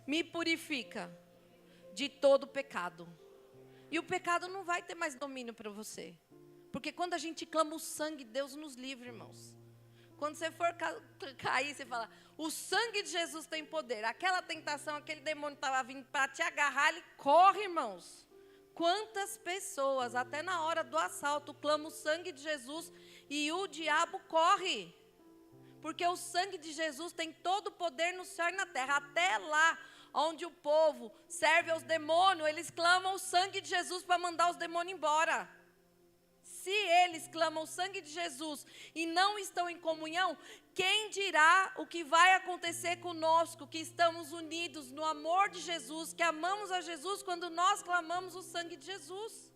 me purifica de todo pecado. E o pecado não vai ter mais domínio para você. Porque quando a gente clama o sangue, Deus nos livra, irmãos. Quando você for cair, você fala, o sangue de Jesus tem poder. Aquela tentação, aquele demônio estava vindo para te agarrar, ele corre, irmãos. Quantas pessoas, até na hora do assalto, clamam o sangue de Jesus e o diabo corre. Porque o sangue de Jesus tem todo o poder no céu e na terra. Até lá, onde o povo serve aos demônios, eles clamam o sangue de Jesus para mandar os demônios embora. Se eles clamam o sangue de Jesus e não estão em comunhão, quem dirá o que vai acontecer conosco, que estamos unidos no amor de Jesus, que amamos a Jesus quando nós clamamos o sangue de Jesus?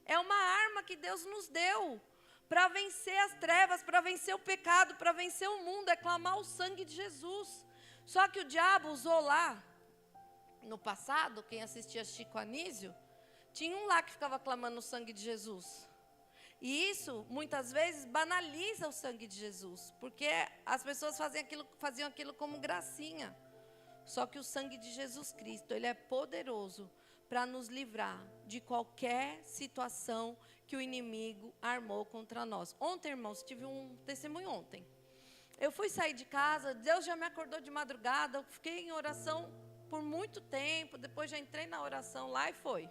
É uma arma que Deus nos deu para vencer as trevas, para vencer o pecado, para vencer o mundo, é clamar o sangue de Jesus. Só que o diabo usou lá, no passado, quem assistia Chico Anísio, tinha um lá que ficava clamando o sangue de Jesus. E isso, muitas vezes, banaliza o sangue de Jesus, porque as pessoas faziam aquilo como gracinha. Só que o sangue de Jesus Cristo, ele é poderoso para nos livrar de qualquer situação que o inimigo armou contra nós. Ontem, irmãos, tive um testemunho ontem. Eu fui sair de casa, Deus já me acordou de madrugada, eu fiquei em oração por muito tempo, depois já entrei na oração lá e foi.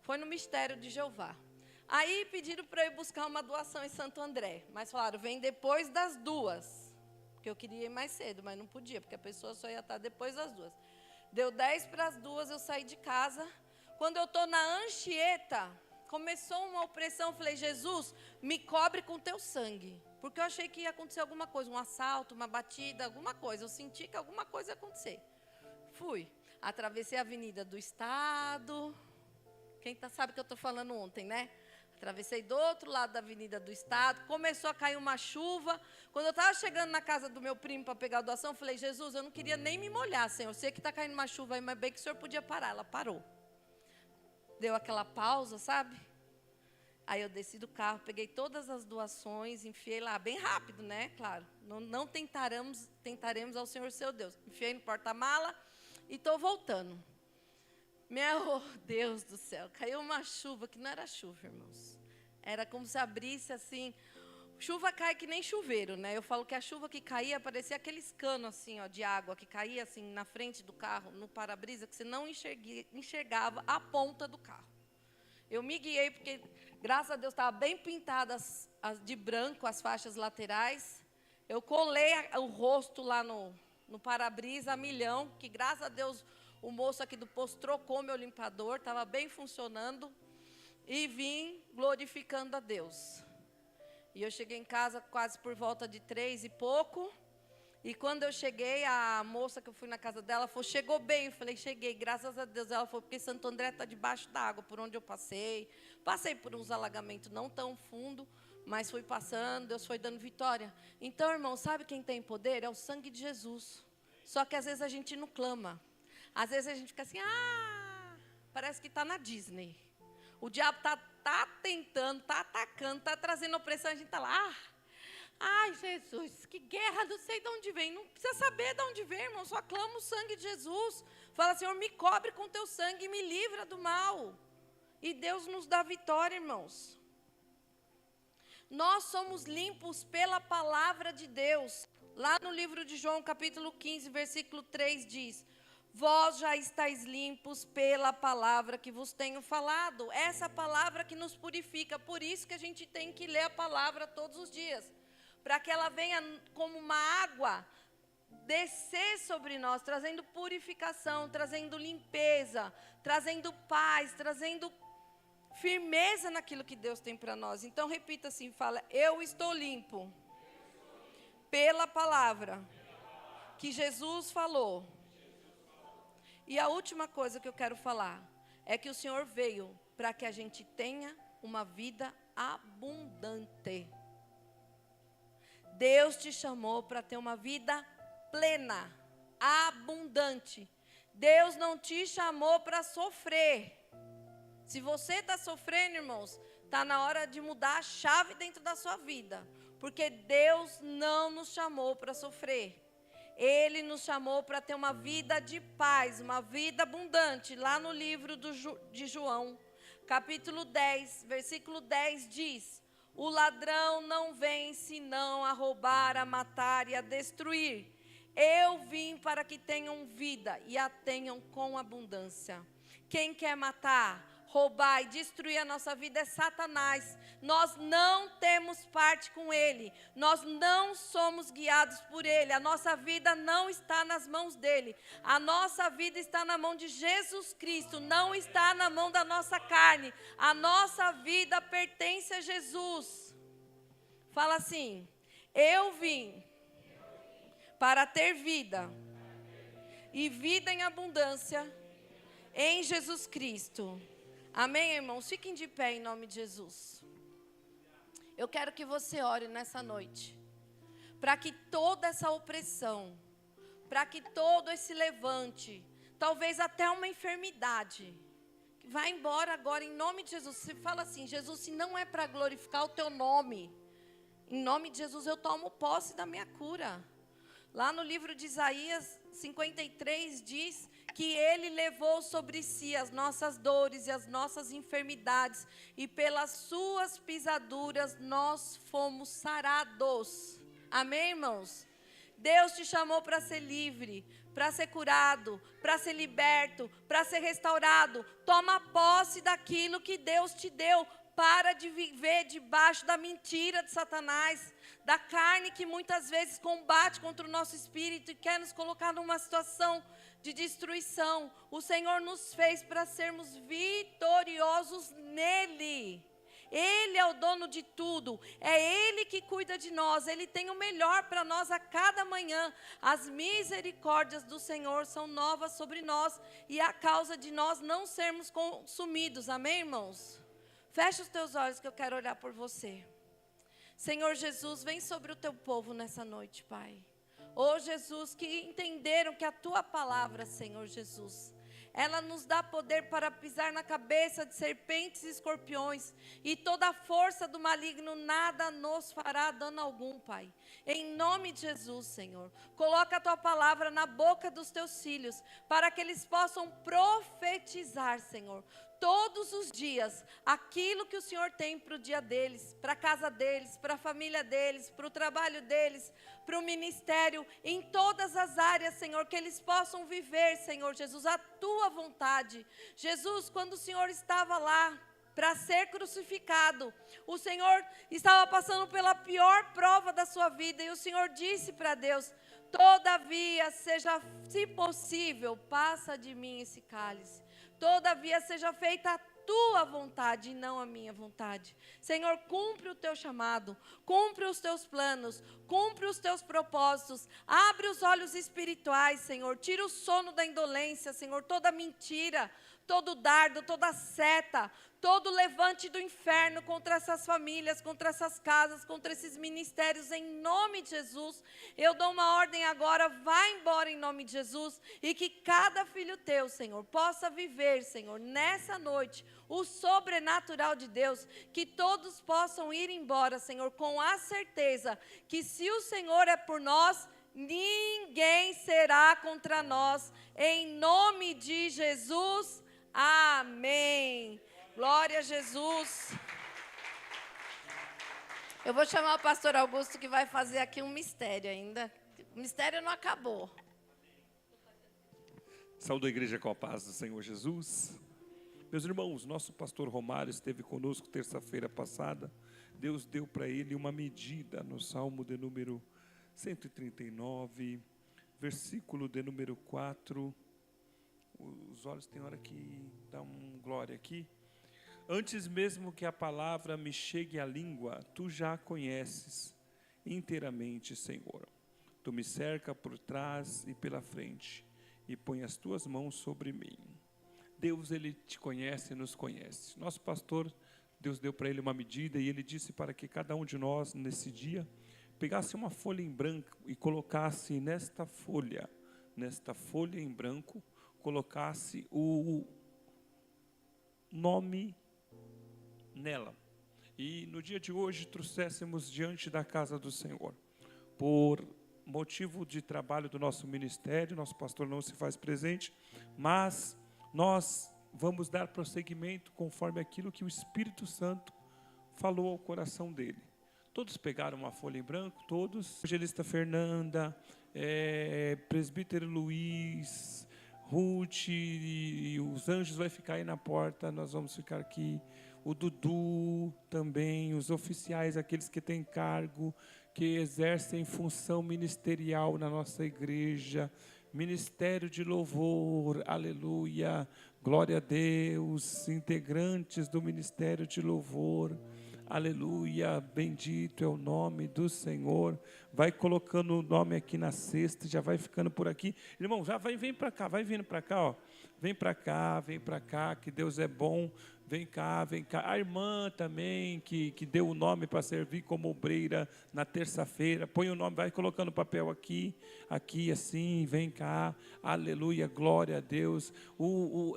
Foi no mistério de Jeová. Aí pediram para eu ir buscar uma doação em Santo André, mas falaram, vem depois das 2, porque eu queria ir mais cedo, mas não podia, porque a pessoa só ia estar depois das 2. Deu 10 para as 2, eu saí de casa. Quando eu estou na Anchieta, começou uma opressão, eu falei, Jesus, me cobre com teu sangue. Porque eu achei que ia acontecer alguma coisa, um assalto, uma batida, alguma coisa. Eu senti que alguma coisa ia acontecer. Fui, atravessei a Avenida do Estado. Quem sabe que eu estou falando ontem, né? Atravessei do outro lado da Avenida do Estado, começou a cair uma chuva. Quando eu estava chegando na casa do meu primo para pegar a doação, eu falei, Jesus, eu não queria nem me molhar, Senhor. Eu sei que está caindo uma chuva aí, mas bem que o Senhor podia parar. Ela parou. Deu aquela pausa, sabe? Aí eu desci do carro, peguei todas as doações, enfiei lá, bem rápido, né? Claro, não tentaremos ao Senhor seu Deus. Enfiei no porta-mala e estou voltando. Meu Deus do céu, caiu uma chuva, que não era chuva, irmãos. Era como se abrisse assim, chuva cai que nem chuveiro, né? Eu falo que a chuva que caía, parecia aqueles canos assim, ó, de água, que caía assim na frente do carro, no para-brisa, que você não enxergava a ponta do carro. Eu me guiei porque, graças a Deus, estava bem pintadas de branco as faixas laterais. Eu colei o rosto lá no para-brisa a milhão, que graças a Deus o moço aqui do posto trocou meu limpador, estava bem funcionando. E vim glorificando a Deus. E eu cheguei em casa quase por volta de 3 e pouco. E quando eu cheguei, a moça que eu fui na casa dela falou, chegou bem. Eu falei, cheguei, graças a Deus. Ela falou, porque Santo André está debaixo da água, por onde eu passei. Passei por uns alagamentos não tão fundo, mas fui passando, Deus foi dando vitória. Então, irmão, sabe quem tem poder? É o sangue de Jesus. Só que às vezes a gente não clama. Às vezes a gente fica assim, parece que está na Disney. O diabo está tentando, está atacando, está trazendo opressão, a gente está lá, ai, Jesus, que guerra, não sei de onde vem. Não precisa saber de onde vem, irmão, só clama o sangue de Jesus. Fala, Senhor, me cobre com teu sangue e me livra do mal. E Deus nos dá vitória, irmãos. Nós somos limpos pela palavra de Deus. Lá no livro de João, capítulo 15, versículo 3, diz, vós já estáis limpos pela palavra que vos tenho falado. Essa palavra que nos purifica, por isso que a gente tem que ler a palavra todos os dias. Para que ela venha como uma água, descer sobre nós, trazendo purificação, trazendo limpeza, trazendo paz, trazendo firmeza naquilo que Deus tem para nós. Então repita assim, fala, eu estou limpo pela palavra que Jesus falou. E a última coisa que eu quero falar é que o Senhor veio para que a gente tenha uma vida abundante. Deus te chamou para ter uma vida plena, abundante. Deus não te chamou para sofrer. Se você está sofrendo, irmãos, está na hora de mudar a chave dentro da sua vida. Porque Deus não nos chamou para sofrer. Ele nos chamou para ter uma vida de paz, uma vida abundante. Lá no livro de João, capítulo 10, versículo 10 diz, o ladrão não vem senão a roubar, a matar e a destruir. Eu vim para que tenham vida e a tenham com abundância. Quem quer matar, roubar e destruir a nossa vida é Satanás. Nós não temos parte com ele. Nós não somos guiados por ele. A nossa vida não está nas mãos dele. A nossa vida está na mão de Jesus Cristo. Não está na mão da nossa carne. A nossa vida pertence a Jesus. Fala assim: eu vim para ter vida e vida em abundância em Jesus Cristo. Amém, irmãos? Fiquem de pé em nome de Jesus. Eu quero que você ore nessa noite, para que toda essa opressão, para que todo esse levante, talvez até uma enfermidade, vá embora agora em nome de Jesus. Você fala assim: Jesus, se não é para glorificar o teu nome, em nome de Jesus eu tomo posse da minha cura. Lá no livro de Isaías 53 diz que ele levou sobre si as nossas dores e as nossas enfermidades, e pelas suas pisaduras nós fomos sarados. Amém, irmãos? Deus te chamou para ser livre, para ser curado, para ser liberto, para ser restaurado. Toma posse daquilo que Deus te deu. Para de viver debaixo da mentira de Satanás, da carne que muitas vezes combate contra o nosso espírito e quer nos colocar numa situação de destruição. O Senhor nos fez para sermos vitoriosos nele. Ele é o dono de tudo, é Ele que cuida de nós, Ele tem o melhor para nós a cada manhã. As misericórdias do Senhor são novas sobre nós, e é a causa de nós não sermos consumidos, amém, irmãos? Fecha os teus olhos que eu quero olhar por você. Senhor Jesus, vem sobre o teu povo nessa noite, Pai. Oh Jesus, que entenderam que a tua palavra, Senhor Jesus, ela nos dá poder para pisar na cabeça de serpentes e escorpiões, e toda a força do maligno nada nos fará dano algum, Pai. Em nome de Jesus, Senhor, coloca a tua palavra na boca dos teus filhos, para que eles possam profetizar, Senhor, todos os dias, aquilo que o Senhor tem para o dia deles, para a casa deles, para a família deles, para o trabalho deles, para o ministério, em todas as áreas, Senhor, que eles possam viver, Senhor Jesus, a tua vontade. Jesus, quando o Senhor estava lá para ser crucificado, o Senhor estava passando pela pior prova da sua vida, e o Senhor disse para Deus: todavia, seja, se possível, passa de mim esse cálice. Todavia, seja feita a tua vontade e não a minha vontade. Senhor, cumpre o teu chamado, cumpre os teus planos, cumpre os teus propósitos. Abre os olhos espirituais, Senhor. Tira o sono da indolência, Senhor. Toda mentira, todo dardo, toda seta, todo levante do inferno contra essas famílias, contra essas casas, contra esses ministérios, em nome de Jesus. Eu dou uma ordem agora: vai embora em nome de Jesus, e que cada filho teu, Senhor, possa viver, Senhor, nessa noite, o sobrenatural de Deus, que todos possam ir embora, Senhor, com a certeza que se o Senhor é por nós, ninguém será contra nós, em nome de Jesus, amém. Glória a Jesus. Eu vou chamar o pastor Augusto, que vai fazer aqui um mistério ainda. O mistério não acabou. Saúde a igreja com a paz do Senhor Jesus. Meus irmãos, nosso pastor Romário esteve conosco terça-feira passada. Deus deu para ele uma medida no Salmo de número 139, versículo de número 4. Os olhos tem hora que dá um glória aqui. Antes mesmo que a palavra me chegue à língua, tu já a conheces inteiramente, Senhor. Tu me cerca por trás e pela frente, e põe as tuas mãos sobre mim. Deus, Ele te conhece e nos conhece. Nosso pastor, Deus deu para ele uma medida, e ele disse para que cada um de nós, nesse dia, pegasse uma folha em branco e colocasse nesta folha em branco, colocasse o nome nela. E no dia de hoje trouxéssemos diante da casa do Senhor. Por motivo de trabalho do nosso ministério, nosso pastor não se faz presente, mas nós vamos dar prosseguimento conforme aquilo que o Espírito Santo falou ao coração dele. Todos pegaram uma folha em branco, todos. Evangelista Fernanda, presbítero Luiz, Ruth e os anjos vai ficar aí na porta, nós vamos ficar aqui. O Dudu também, os oficiais, aqueles que têm cargo, que exercem função ministerial na nossa igreja, ministério de louvor, aleluia, glória a Deus, integrantes do ministério de louvor, aleluia, bendito é o nome do Senhor. Vai colocando o nome aqui na cesta, já vai ficando por aqui. Irmão, já vem para cá, vai vindo para cá, ó. Vem para cá, que Deus é bom. Vem cá. A irmã também, que deu o nome para servir como obreira na terça-feira. Põe o nome, vai colocando o papel aqui assim, vem cá. Aleluia, glória a Deus. O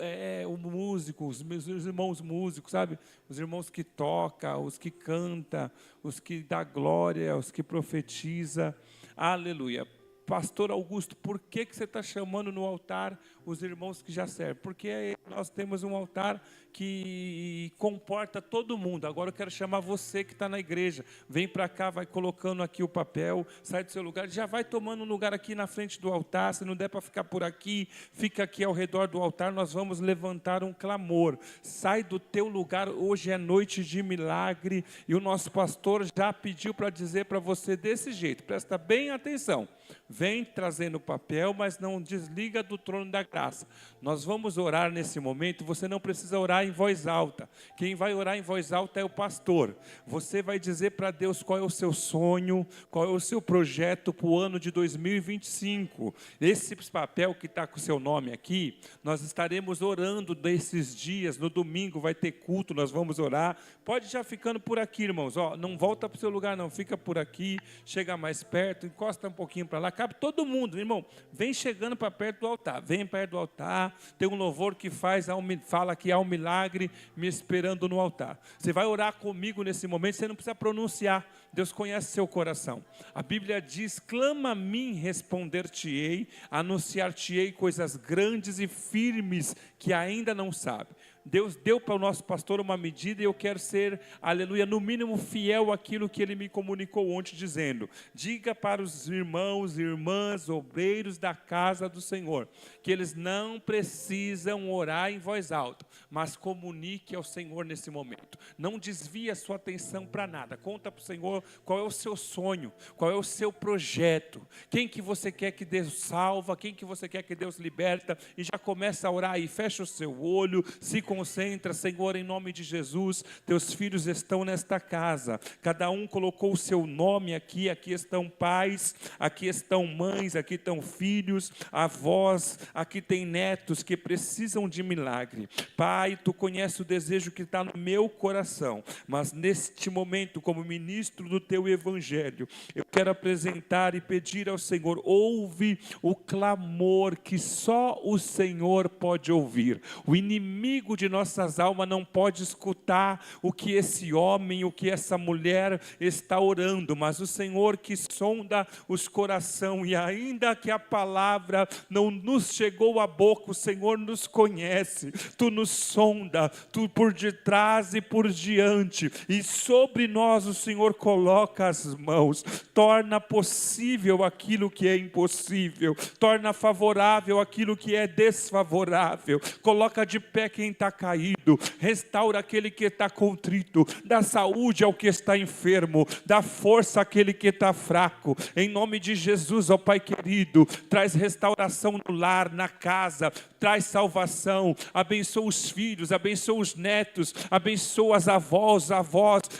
músico, os meus irmãos músicos, sabe? Os irmãos que tocam, os que cantam, os que dão glória, os que profetizam. Aleluia. Pastor Augusto, por que você está chamando no altar os irmãos que já servem? Porque nós temos um altar que comporta todo mundo. Agora eu quero chamar você que está na igreja. Vem para cá, vai colocando aqui o papel, sai do seu lugar, já vai tomando um lugar aqui na frente do altar. Se não der para ficar por aqui, fica aqui ao redor do altar. Nós vamos levantar um clamor. Sai do teu lugar, hoje é noite de milagre. E o nosso pastor já pediu para dizer para você desse jeito. Presta bem atenção. Vem trazendo papel, mas não desliga do trono da graça. Nós vamos orar nesse momento. Você não precisa orar em voz alta. Quem vai orar em voz alta é o pastor. Você vai dizer para Deus qual é o seu sonho, qual é o seu projeto para o ano de 2025. Esse papel que está com o seu nome aqui, nós estaremos orando desses dias. No domingo vai ter culto, nós vamos orar. Pode já ficando por aqui, irmãos. Ó, não volta para o seu lugar não, fica por aqui, chega mais perto, encosta um pouquinho para lá. Cabe todo mundo, irmão. Vem chegando para perto do altar. Vem perto do altar. Tem um louvor que fala que há um milagre me esperando no altar. Você vai orar comigo nesse momento, você não precisa pronunciar. Deus conhece seu coração. A Bíblia diz: clama a mim, responder-te-ei, anunciar-te-ei coisas grandes e firmes que ainda não sabe. Deus deu para o nosso pastor uma medida e eu quero ser, aleluia, no mínimo fiel àquilo que ele me comunicou ontem, dizendo: diga para os irmãos e irmãs, obreiros da casa do Senhor, que eles não precisam orar em voz alta, mas comunique ao Senhor nesse momento. Não desvie a sua atenção para nada. Conta para o Senhor qual é o seu sonho, qual é o seu projeto, quem que você quer que Deus salva, quem que você quer que Deus liberta, e já começa a orar aí. Fecha o seu olho, se concentra. Senhor, em nome de Jesus, teus filhos estão nesta casa, cada um colocou o seu nome aqui. Aqui estão pais, aqui estão mães, aqui estão filhos, avós, aqui tem netos que precisam de milagre. Pai, tu conheces o desejo que está no meu coração, mas neste momento, como ministro do teu evangelho, eu quero apresentar e pedir ao Senhor: ouve o clamor que só o Senhor pode ouvir. O inimigo de nossas almas não pode escutar o que esse homem, o que essa mulher está orando, mas o Senhor que sonda os corações, e ainda que a palavra não nos chegou à boca, o Senhor nos conhece, tu nos sonda, tu por detrás e por diante, e sobre nós o Senhor coloca as mãos, torna possível aquilo que é impossível, torna favorável aquilo que é desfavorável, coloca de pé quem está caído, restaura aquele que está contrito, dá saúde ao que está enfermo, dá força àquele que está fraco, em nome de Jesus, ó Pai querido, traz restauração no lar, na casa, traz salvação, abençoa os filhos, abençoa os netos, abençoa as avós,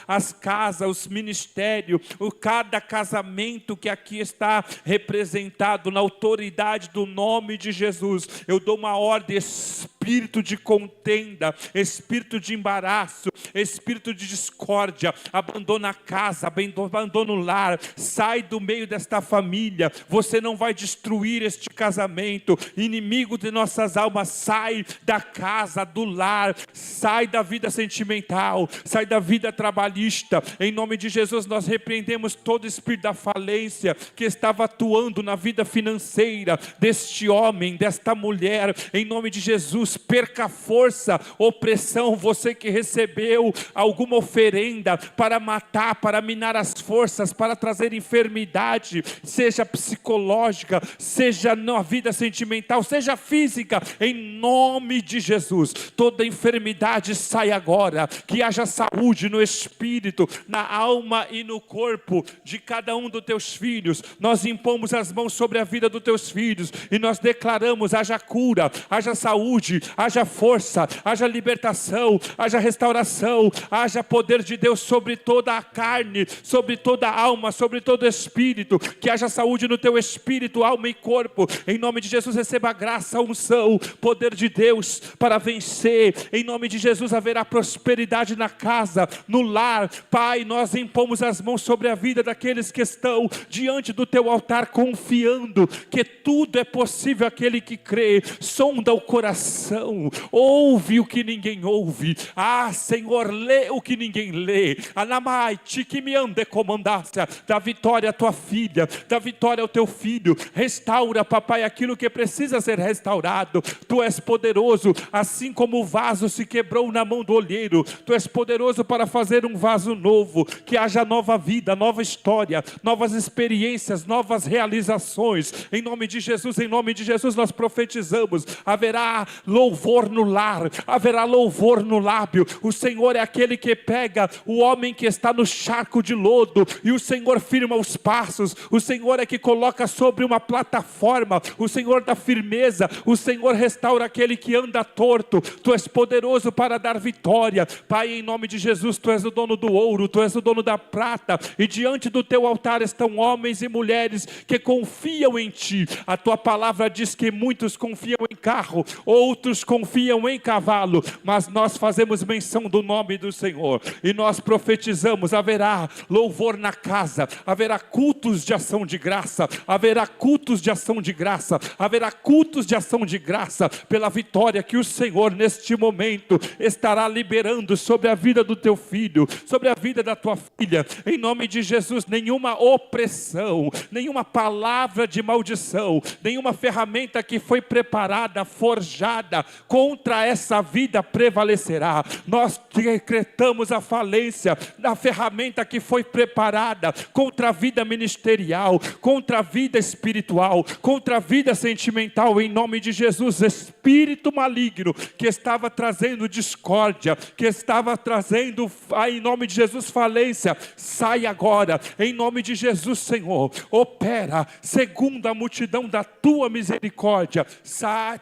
as casas, os ministérios, cada casamento que aqui está representado na autoridade do nome de Jesus. Eu dou uma ordem: espírito de contenda, espírito de embaraço, espírito de discórdia, abandona a casa, abandona o lar, sai do meio desta família. Você não vai destruir este casamento. Inimigo de nossas almas, sai da casa, do lar, sai da vida sentimental, sai da vida trabalhista. Em nome de Jesus, nós repreendemos todo espírito da falência que estava atuando na vida financeira deste homem, desta mulher. Em nome de Jesus, perca a força, opressão, você que recebeu recebeu alguma oferenda para matar, para minar as forças, para trazer enfermidade, seja psicológica, seja na vida sentimental, seja física, em nome de Jesus, toda enfermidade sai agora, que haja saúde no espírito, na alma e no corpo de cada um dos teus filhos. Nós impomos as mãos sobre a vida dos teus filhos e nós declaramos: haja cura, haja saúde, haja força, haja libertação, haja restauração, haja poder de Deus sobre toda a carne, sobre toda a alma, sobre todo o espírito, que haja saúde no teu espírito, alma e corpo. Em nome de Jesus, receba a graça, a unção, poder de Deus para vencer. Em nome de Jesus haverá prosperidade na casa, no lar. Pai, nós impomos as mãos sobre a vida daqueles que estão diante do teu altar, confiando que tudo é possível aquele que crê. Sonda o coração, ouve o que ninguém ouve. Ah, Senhor, lê o que ninguém lê. Anamai, que me ande comandácia, dá vitória à tua filha, dá vitória ao teu filho. Restaura, papai, aquilo que precisa ser restaurado. Tu és poderoso, assim como o vaso se quebrou na mão do olheiro. Tu és poderoso para fazer um vaso novo, que haja nova vida, nova história, novas experiências, novas realizações. Em nome de Jesus nós profetizamos: haverá louvor no lar, haverá louvor no lábio. O Senhor é aquele que pega o homem que está no charco de lodo e o Senhor firma os passos. O Senhor é que coloca sobre uma plataforma. O Senhor dá firmeza. O Senhor restaura aquele que anda torto. Tu és poderoso para dar vitória. Pai, em nome de Jesus, tu és o dono do ouro, tu és o dono da prata, e diante do teu altar estão homens e mulheres que confiam em ti. A tua palavra diz que muitos confiam em carro, outros confiam em cavalo, mas nós fazemos menção do nome do Senhor e nós profetizamos: haverá louvor na casa, haverá cultos de ação de graça, haverá cultos de ação de graça, haverá cultos de ação de graça, pela vitória que o Senhor neste momento estará liberando sobre a vida do teu filho, sobre a vida da tua filha. Em nome de Jesus, nenhuma opressão, nenhuma palavra de maldição, nenhuma ferramenta que foi preparada, forjada contra essa vida prevalecerá. Nós decretamos a falência da ferramenta que foi preparada contra a vida ministerial, contra a vida espiritual, contra a vida sentimental. Em nome de Jesus, espírito maligno que estava trazendo discórdia, que estava trazendo, em nome de Jesus, falência, sai agora. Em nome de Jesus, Senhor, opera segundo a multidão da tua misericórdia.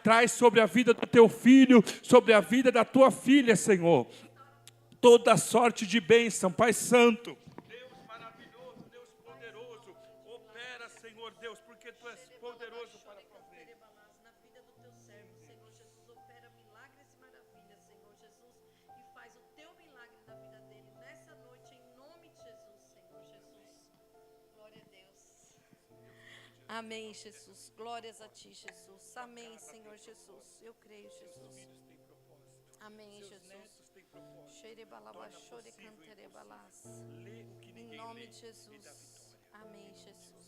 Traz sobre a vida do teu filho, sobre a vida da tua filha, Senhor, toda sorte de bênção. Pai Santo, Deus maravilhoso, Deus poderoso, opera, Senhor Deus, porque tu és poderoso para fazer. Na vida do teu servo, Senhor Jesus, opera milagres e maravilhas, Senhor Jesus, e faz o teu milagre na vida dele nessa noite, em nome de Jesus, Senhor Jesus. Glória a Deus. Amém, Jesus. Glórias a ti, Jesus. Amém, Senhor Jesus. Eu creio, Jesus. Amém, Jesus. Em nome de Jesus. Amém, Jesus.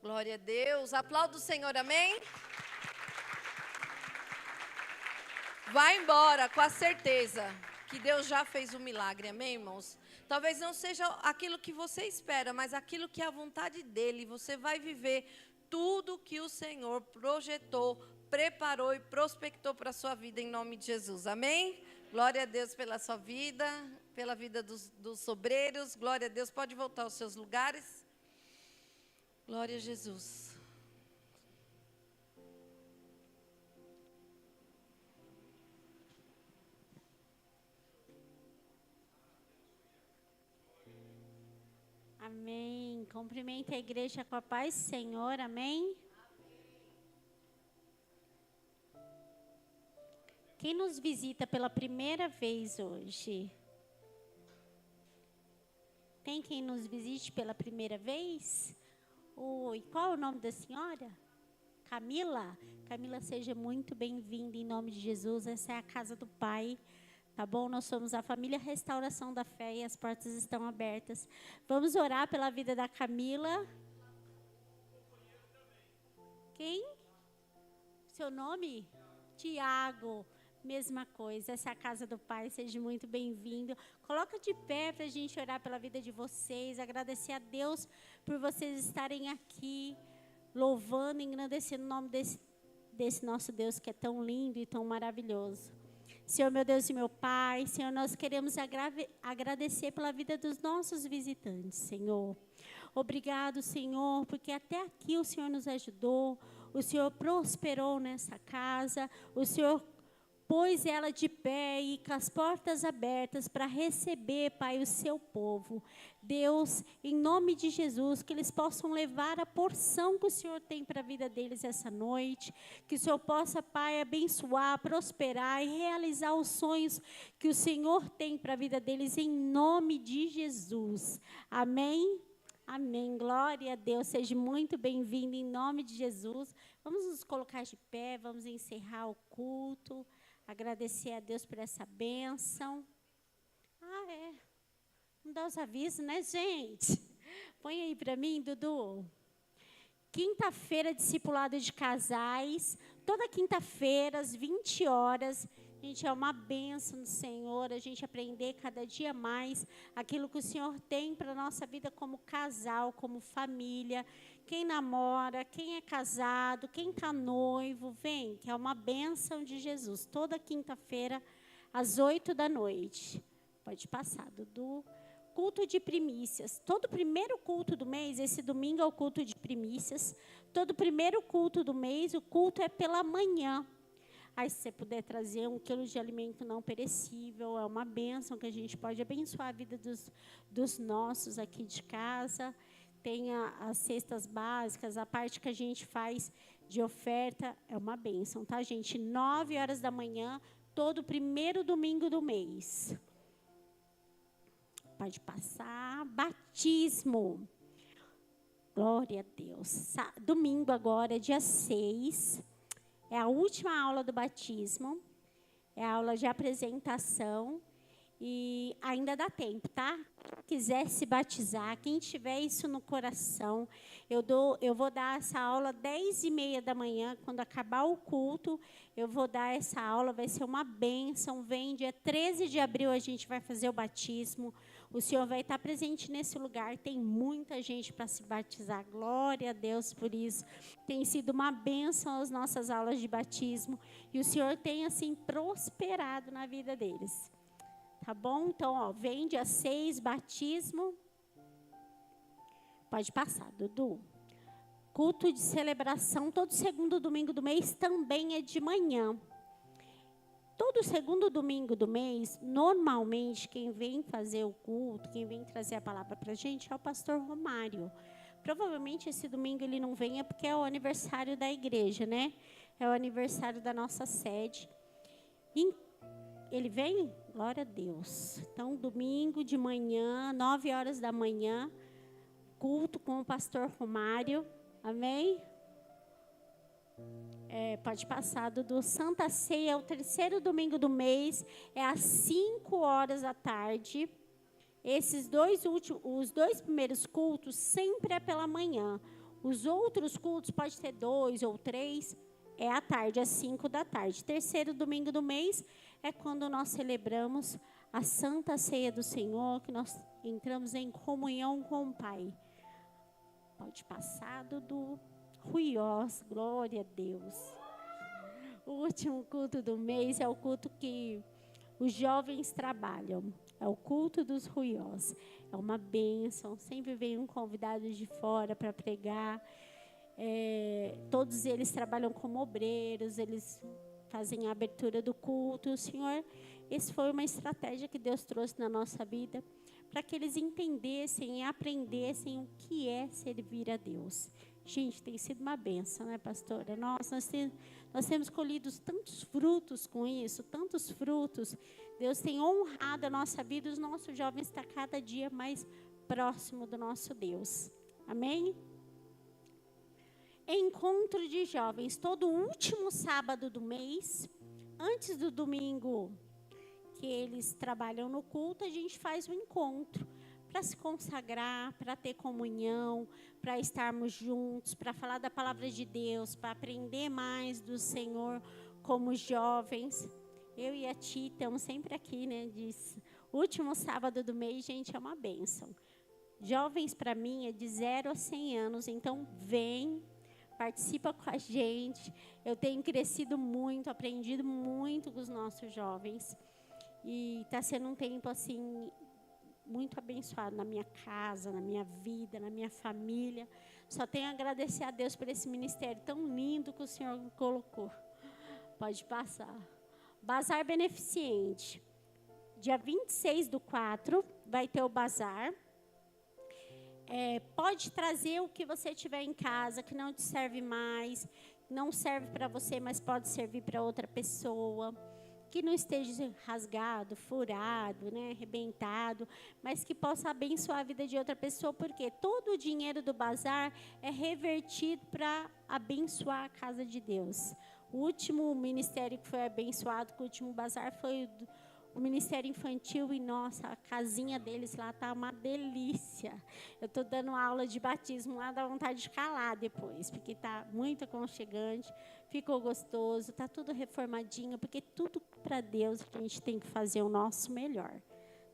Glória a Deus. Aplauda o Senhor, amém? Vai embora com a certeza que Deus já fez um milagre, amém, irmãos? Talvez não seja aquilo que você espera, mas aquilo que é a vontade dEle. Você vai viver tudo que o Senhor projetou, preparou e prospectou para a sua vida, em nome de Jesus, amém? Glória a Deus pela sua vida, pela vida dos obreiros. Glória a Deus, pode voltar aos seus lugares. Glória a Jesus. Amém. Cumprimento a igreja com a paz, Senhor. Amém. Quem nos visita pela primeira vez hoje? Tem quem nos visite pela primeira vez? Oi, qual é o nome da senhora? Camila? Camila, seja muito bem-vinda em nome de Jesus. Essa é a casa do Pai, tá bom? Nós somos a família Restauração da Fé e as portas estão abertas. Vamos orar pela vida da Camila. Quem? Seu nome? Tiago. Mesma coisa, essa é a casa do Pai, seja muito bem-vindo. Coloca de pé para a gente orar pela vida de vocês, agradecer a Deus por vocês estarem aqui, louvando e engrandecendo o nome desse nosso Deus que é tão lindo e tão maravilhoso. Senhor, meu Deus e meu Pai, Senhor, nós queremos agradecer pela vida dos nossos visitantes, Senhor. Obrigado, Senhor, porque até aqui o Senhor nos ajudou, o Senhor prosperou nessa casa, o Senhor pôs ela de pé e com as portas abertas para receber, Pai, o seu povo. Deus, em nome de Jesus, que eles possam levar a porção que o Senhor tem para a vida deles essa noite, que o Senhor possa, Pai, abençoar, prosperar e realizar os sonhos que o Senhor tem para a vida deles, em nome de Jesus. Amém? Amém. Glória a Deus. Seja muito bem-vindo em nome de Jesus. Vamos nos colocar de pé, vamos encerrar o culto. Agradecer a Deus por essa bênção. Não dá os avisos, né, gente? Põe aí para mim, Dudu. Quinta-feira, discipulado de casais. Toda quinta-feira, às 20 horas. Gente, é uma bênção do Senhor, a gente aprender cada dia mais aquilo que o Senhor tem para a nossa vida como casal, como família. Quem namora, quem é casado, quem está noivo, vem, que é uma bênção de Jesus. Toda quinta-feira, às 8 da noite. Pode passar, Dudu. Culto de primícias. Todo primeiro culto do mês, esse domingo é o culto de primícias. Todo primeiro culto do mês, o culto é pela manhã. Aí, se você puder trazer 1 quilo de alimento não perecível, é uma bênção que a gente pode abençoar a vida dos nossos aqui de casa. Tem as cestas básicas, a parte que a gente faz de oferta, é uma bênção, tá, gente? 9 horas da manhã, todo primeiro domingo do mês. Pode passar. Batismo. Glória a Deus. Domingo agora, dia 6. É a última aula do batismo, é a aula de apresentação e ainda dá tempo, tá? Quem quiser se batizar, quem tiver isso no coração, eu vou dar essa aula 10h30 da manhã, quando acabar o culto, eu vou dar essa aula, vai ser uma bênção. Vem dia 13 de abril a gente vai fazer o batismo. O Senhor vai estar presente nesse lugar. Tem muita gente para se batizar. Glória a Deus por isso. Tem sido uma bênção as nossas aulas de batismo. E o Senhor tem, assim, prosperado na vida deles. Tá bom? Então, vem dia 6, batismo. Pode passar, Dudu. Culto de celebração, todo segundo domingo do mês também é de manhã. Todo segundo domingo do mês, normalmente, quem vem fazer o culto, quem vem trazer a palavra para a gente é o pastor Romário. Provavelmente esse domingo ele não vem, porque é o aniversário da igreja, né? É o aniversário da nossa sede. Ele vem? Glória a Deus. Então, domingo de manhã, 9 horas da manhã, culto com o pastor Romário. Amém? Pode passar, do Santa Ceia, é o terceiro domingo do mês, é às 5 horas da tarde. Os dois primeiros cultos sempre é pela manhã. Os outros cultos, pode ter 2 ou 3, é à tarde, às 5 da tarde. Terceiro domingo do mês é quando nós celebramos a Santa Ceia do Senhor, que nós entramos em comunhão com o Pai. Pode passar, do Ruiós, glória a Deus. O último culto do mês é o culto que os jovens trabalham. É o culto dos Ruiós. É uma bênção. Sempre vem um convidado de fora para pregar. Todos eles trabalham como obreiros. Eles fazem a abertura do culto. Senhor, essa foi uma estratégia que Deus trouxe na nossa vida, para que eles entendessem e aprendessem o que é servir a Deus. Gente, tem sido uma bênção, né, pastora? Nós temos colhido tantos frutos com isso, tantos frutos. Deus tem honrado a nossa vida, os nossos jovens estão cada dia mais próximo do nosso Deus. Amém? Encontro de jovens, todo último sábado do mês, antes do domingo que eles trabalham no culto, a gente faz um encontro para se consagrar, para ter comunhão, para estarmos juntos, para falar da palavra de Deus, para aprender mais do Senhor como jovens. Eu e a Ti estamos sempre aqui, né? Diz, último sábado do mês, gente, é uma bênção. Jovens, para mim, é de 0 a 100 anos, então vem, participa com a gente. Eu tenho crescido muito, aprendido muito com os nossos jovens. E está sendo um tempo, assim, muito abençoado na minha casa, na minha vida, na minha família. Só tenho a agradecer a Deus por esse ministério tão lindo que o Senhor me colocou. Pode passar. Bazar Beneficente. Dia 26/4 vai ter o bazar. Pode trazer o que você tiver em casa, que não te serve mais, não serve para você, mas pode servir para outra pessoa. Que não esteja rasgado, furado, né, arrebentado, mas que possa abençoar a vida de outra pessoa, porque todo o dinheiro do bazar é revertido para abençoar a casa de Deus. O último ministério que foi abençoado com o último bazar foi o Ministério Infantil, e nossa, a casinha deles lá está uma delícia. Eu estou dando aula de batismo lá, dá vontade de calar depois, porque está muito aconchegante, ficou gostoso, está tudo reformadinho, porque tudo para Deus a gente tem que fazer o nosso melhor,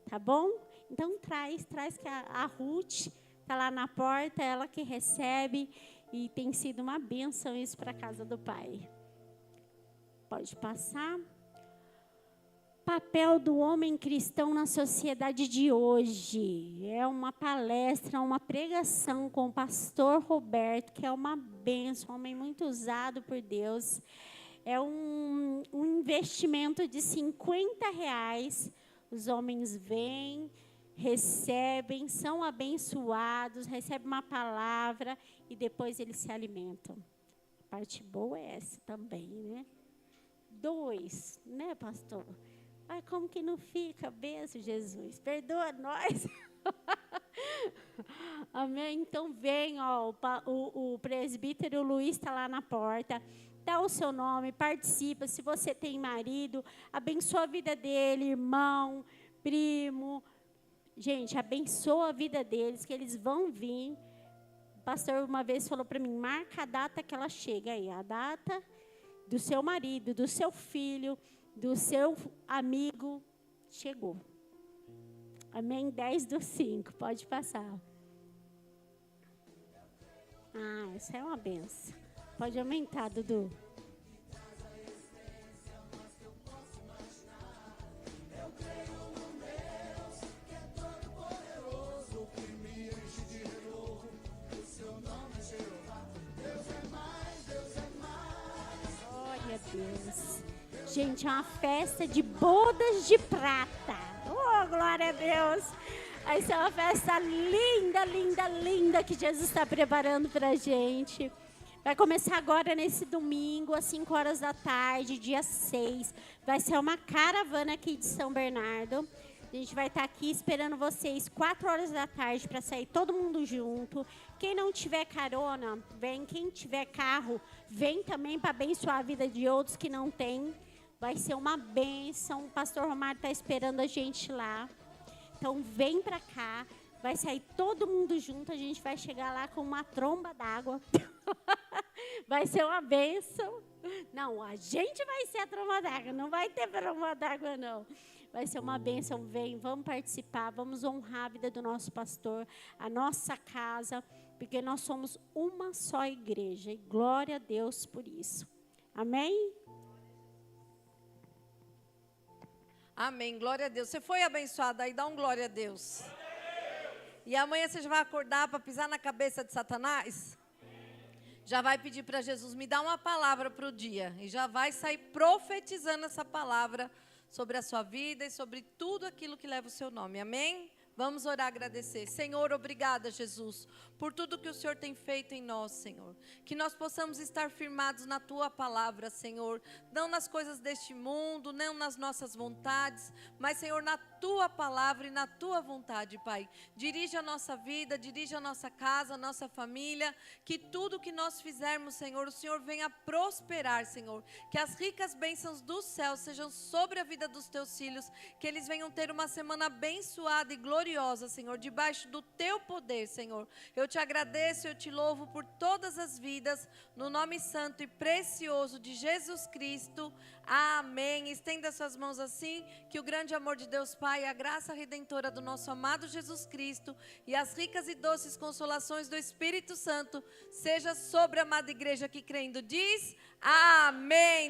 tá bom? Então traz que a Ruth está lá na porta, ela que recebe, e tem sido uma bênção isso para a casa do Pai. Pode passar. Papel do homem cristão na sociedade de hoje. É uma palestra, uma pregação com o pastor Roberto, que é uma bênção, um homem muito usado por Deus. É um investimento de R$50. Os homens vêm, recebem, são abençoados, recebem uma palavra e depois eles se alimentam. A parte boa é essa também, né? 2, né, pastor? Ai, como que não fica? Benção, Jesus. Perdoa nós. Amém? Então, vem, ó, o presbítero Luiz está lá na porta. Dá o seu nome, participa. Se você tem marido, abençoa a vida dele, irmão, primo. Gente, abençoa a vida deles, que eles vão vir. O pastor uma vez falou para mim, marca a data que ela chega aí. A data do seu marido, do seu filho, do seu amigo, chegou. Amém? 10/5, pode passar. Essa é uma benção. Pode aumentar, Dudu. Glória a Deus. Gente, é uma festa de bodas de prata. Oh, glória a Deus. Vai ser uma festa linda, linda, linda que Jesus está preparando para a gente. Vai começar agora nesse domingo, às 5 horas da tarde, dia 6. Vai ser uma caravana aqui de São Bernardo. A gente vai estar aqui esperando vocês 4 horas da tarde para sair todo mundo junto. Quem não tiver carona, vem. Quem tiver carro, vem também para abençoar a vida de outros que não têm. Vai ser uma bênção. O pastor Romário está esperando a gente lá. Então, vem para cá. Vai sair todo mundo junto. A gente vai chegar lá com uma tromba d'água. Vai ser uma bênção. Não, a gente vai ser a tromba d'água. Não vai ter tromba d'água, não. Vai ser uma bênção. Vem, vamos participar. Vamos honrar a vida do nosso pastor, a nossa casa. Porque nós somos uma só igreja. E glória a Deus por isso. Amém? Amém, glória a Deus. Você foi abençoado aí, dá um glória a Deus. E amanhã você já vai acordar para pisar na cabeça de Satanás? Já vai pedir para Jesus, me dá uma palavra para o dia. E já vai sair profetizando essa palavra sobre a sua vida e sobre tudo aquilo que leva o seu nome. Amém? Vamos orar, agradecer. Senhor, obrigada, Jesus, por tudo que o Senhor tem feito em nós, Senhor. Que nós possamos estar firmados na Tua palavra, Senhor. Não nas coisas deste mundo, não nas nossas vontades, mas, Senhor, na Tua palavra e na Tua vontade, Pai. Dirige a nossa vida, dirige a nossa casa, a nossa família. Que tudo que nós fizermos, Senhor, o Senhor venha prosperar, Senhor. Que as ricas bênçãos do céu sejam sobre a vida dos Teus filhos. Que eles venham ter uma semana abençoada e gloriosa gloriosa, Senhor, debaixo do teu poder, Senhor. Eu te agradeço, eu te louvo por todas as vidas, no nome santo e precioso de Jesus Cristo. Amém. Estenda suas mãos assim, que o grande amor de Deus Pai, a graça redentora do nosso amado Jesus Cristo e as ricas e doces consolações do Espírito Santo seja sobre a amada igreja que crendo diz amém.